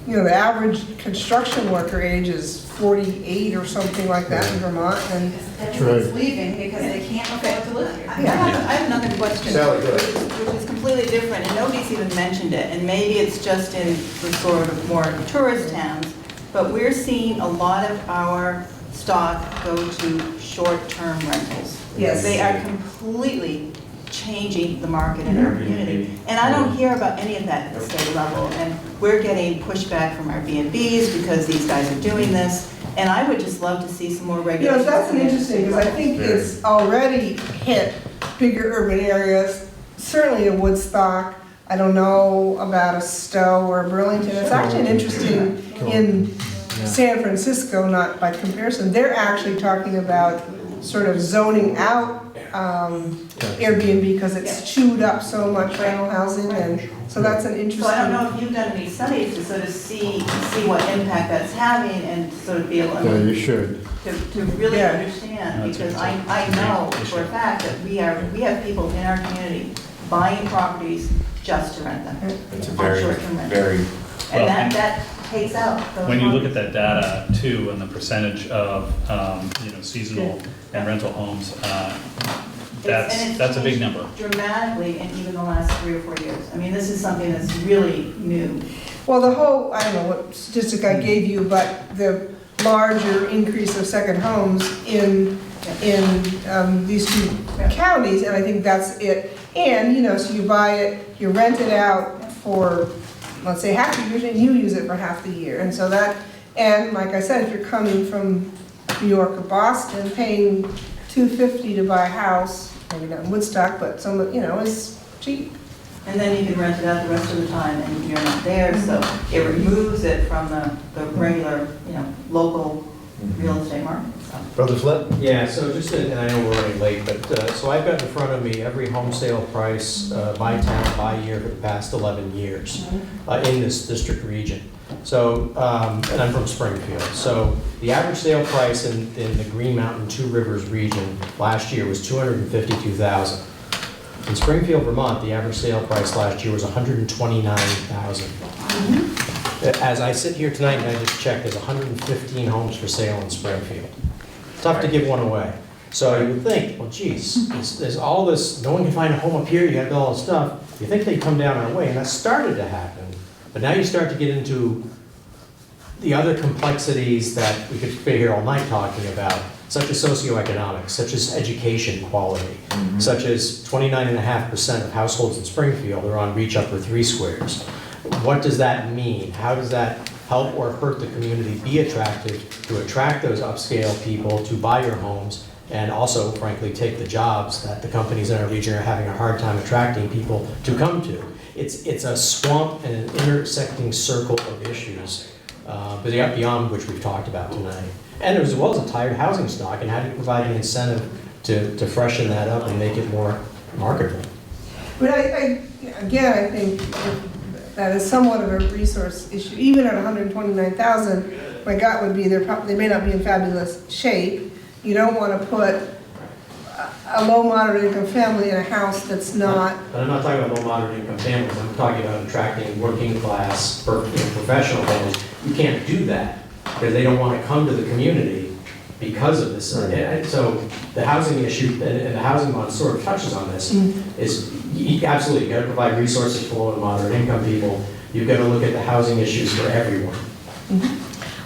Speaker 4: you know, the average construction worker age is 48 or something like that in Vermont, and
Speaker 14: everyone's leaving because they can't afford to live here. I have another question,
Speaker 6: Sally, go
Speaker 14: which is completely different, and nobody's even mentioned it, and maybe it's just in the sort of more tourist towns, but we're seeing a lot of our stock go to short-term rentals.
Speaker 4: Yes.
Speaker 14: They are completely changing the market in our community. And I don't hear about any of that at the state level, and we're getting pushback from Airbnbs because these guys are doing this, and I would just love to see some more
Speaker 4: you know,
Speaker 14: regulations.
Speaker 4: that's an interesting, because I think it's already hit bigger urban areas, certainly in Woodstock. I don't know about a Stowe or a Burlington. It's actually an interesting in San Francisco, not by comparison. They're actually talking about sort of zoning out Airbnb because it's chewed up so much rental housing, and so that's an interesting.
Speaker 14: So I don't know if you've done any studies to sort of see what impact that's having and sort of be able
Speaker 2: Yeah, you should.
Speaker 14: to really understand, because I know for a fact that we have people in our community buying properties just to rent them.
Speaker 8: It's a
Speaker 14: on short-term rentals.
Speaker 8: very,
Speaker 14: And that takes out those.
Speaker 10: When you look
Speaker 14: properties.
Speaker 10: at that data too, and the percentage of, you know, seasonal and rental homes, that's a big number.
Speaker 14: Dramatically in even the last 3 or 4 years. I mean, this is something that's really new.
Speaker 4: Well, the whole, I don't know what statistic I gave you, but the larger increase of second homes in these 2 counties, and I think that's it. And, you know, so you buy it, you rent it out for, let's say, half the year, and you use it for half the year. And so that, and like I said, if you're coming from New York or Boston, paying $250 to buy a house, maybe not in Woodstock, but some, you know, is cheap.
Speaker 14: And then you can rent it out the rest of the time and you're not there, so it removes it from the regular, you know, local real estate market. So.
Speaker 6: Brother Flint?
Speaker 9: Yeah, so just, and I know we're running late, but, so I've got in front of me every home sale price by town, by year for the past 11 years in this district region. So, and I'm from Springfield. So the average sale price in the Green Mountain Two Rivers region last year was $252,000. In Springfield, Vermont, the average sale price last year was $129,000. As I sit here tonight and I just checked, there's 115 homes for sale in Springfield. Tough to give one away. So you would think, well, geez, there's all this, no one can find a home up here, you have all this stuff. You think they'd come down our way, and that started to happen. But now you start to get into the other complexities that we could stay here all night talking about, such as socioeconomics, such as education quality, such as 29.5% of households in Springfield are on Reach Upper 3 squares. What does that mean? How does that help or hurt the community be attractive to attract those upscale people to buy your homes, and also, frankly, take the jobs that the companies in our region are having a hard time attracting people to come to? It's a swamp and an intersecting circle of issues, but beyond which we've talked about tonight. And as well as a tired housing stock, and how do you provide an incentive to freshen that up and make it more marketable?
Speaker 4: But I think that is somewhat of a resource issue. Even at 129,000, my gut would be they may not be in fabulous shape. You don't want to put a low moderate income family in a house that's not.
Speaker 9: But I'm not talking about low moderate income families. I'm talking about attracting working class professional families. You can't do that because they don't want to come to the community because of this. And so the housing issue and the housing bond sort of touches on this. Is absolutely, you've got to provide resources for low and moderate income people. You've got to look at the housing issues for everyone.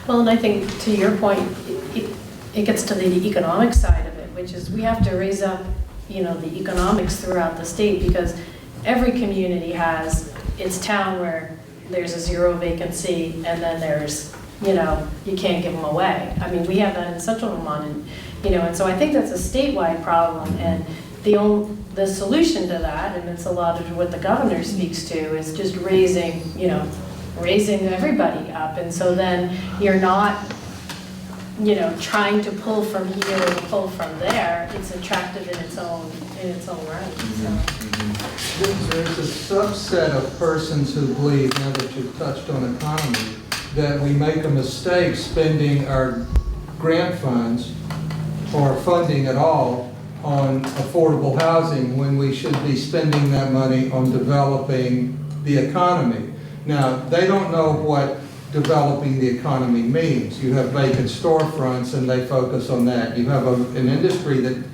Speaker 7: Well, and I think to your point, it gets to the economic side of it, which is we have to raise up, the economics throughout the state, because every community has its town where there's a 0 vacancy, and then there's, you can't give them away. I mean, we have that in Central Vermont, and so I think that's a statewide problem, and the solution to that, and it's a lot of what the governor speaks to, is just raising everybody up, and so then you're not trying to pull from here and pull from there. It's attractive in its own right. So.
Speaker 2: There's a subset of persons who believe, now that you've touched on economy, that we make a mistake spending our grant funds or funding at all on affordable housing when we should be spending that money on developing the economy. Now, they don't know what developing the economy means. You have vacant storefronts and they focus on that. You have an industry that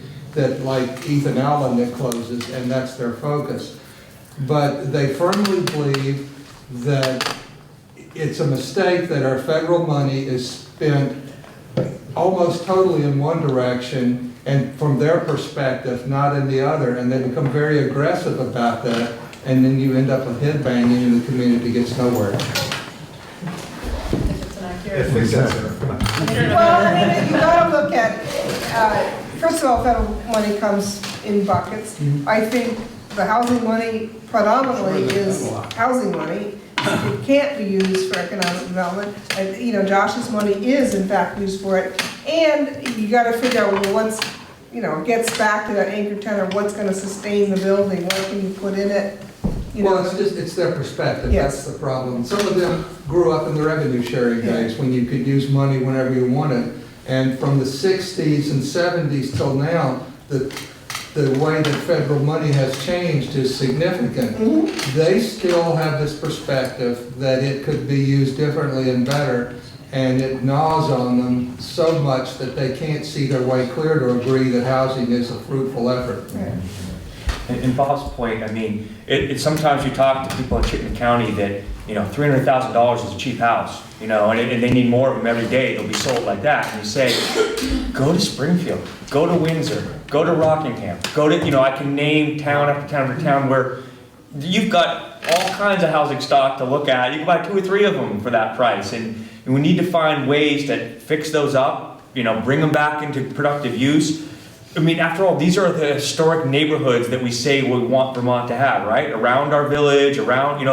Speaker 2: like Ethan Allen that closes, and that's their focus. But they firmly believe that it's a mistake that our federal money is spent almost totally in one direction and from their perspective, not in the other, and they become very aggressive about that, and then you end up with head banging and the community gets nowhere.
Speaker 4: Well, you gotta look at, first of all, federal money comes in buckets. I think the housing money predominantly is housing money. It can't be used for economic development. Josh's money is in fact used for it. And you gotta figure out, once, it gets back to that anchor tenant, what's gonna sustain the building, what can you put in it?
Speaker 2: Well, it's their perspective,
Speaker 4: Yes.
Speaker 2: that's the problem. Some of them grew up in the revenue sharing days when you could use money whenever you wanted. And from the 60s and 70s till now, the way that federal money has changed is significant. They still have this perspective that it could be used differently and better, and it gnaws on them so much that they can't see their way clear to agree that housing is a fruitful effort.
Speaker 8: In Bob's point, I mean, sometimes you talk to people in Chittenden County that, $300,000 is a cheap house, and they need more of them every day. They'll be sold like that. And you say, go to Springfield, go to Windsor, go to Rockingham, go to, I can name town after town after town where you've got all kinds of housing stock to look at. You can buy 2 or 3 of them for that price. And we need to find ways that fix those up, bring them back into productive use. I mean, after all, these are the historic neighborhoods that we say we want Vermont to have, right? Around our village, around,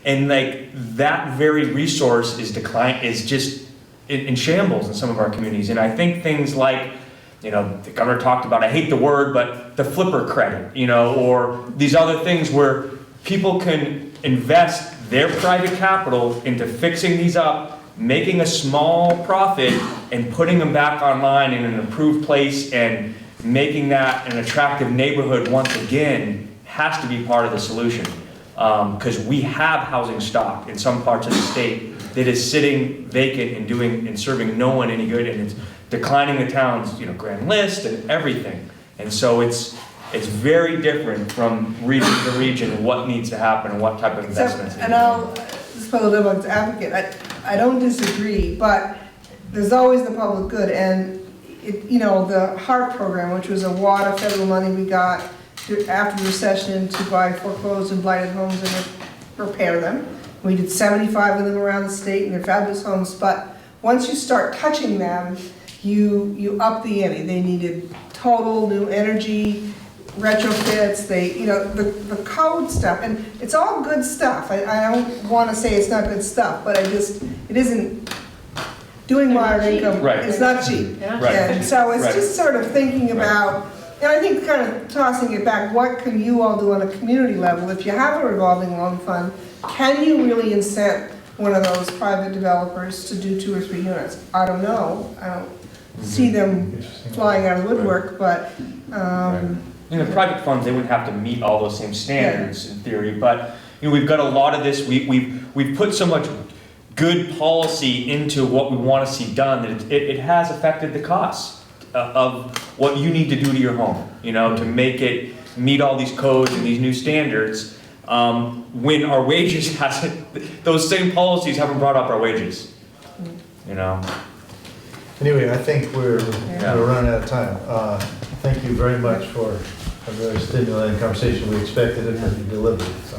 Speaker 8: and like that very resource is just in shambles in some of our communities. And I think things like, the governor talked about, I hate the word, but the flipper credit, or these other things where people can invest their private capital into fixing these up, making a small profit and putting them back online in an improved place and making that an attractive neighborhood once again has to be part of the solution. Because we have housing stock in some parts of the state that is sitting vacant and serving no one any good, and it's declining the town's, grand list and everything. And so it's very different from region to region what needs to happen and what type of investments.
Speaker 4: And I'll just play the devil's advocate. I don't disagree, but there's always the public good, and the HARP program, which was a wad of federal money we got after the recession to buy foreclosed and blighted homes and repair them. We did 75 of them around the state, and they're fabulous homes, but once you start touching them, you up the ante. They needed total new energy, retrofits, the code stuff, and it's all good stuff. I don't want to say it's not good stuff, but it isn't, doing moderate income,
Speaker 8: Right.
Speaker 4: it's not cheap.
Speaker 7: Yeah.
Speaker 8: Right.
Speaker 4: And so it's
Speaker 8: Right.
Speaker 4: just sort of thinking about, and I think kind of tossing it back, what can you all do on a community level? If you have a revolving loan fund, can you really incent one of those private developers to do 2 or 3 units? I don't know. I don't see them flying out of the woodwork, but,
Speaker 8: The private funds, they wouldn't have to meet all those same standards in theory, but, we've got a lot of this, we've put so much good policy into what we want to see done that it has affected the costs of what you need to do to your home, to make it meet all these codes and these new standards, when our wages hasn't, those same policies haven't brought up our wages,
Speaker 6: Anyway, I think we're running out of time. Thank you very much for a very stimulating conversation. We expected it, and you delivered it. So.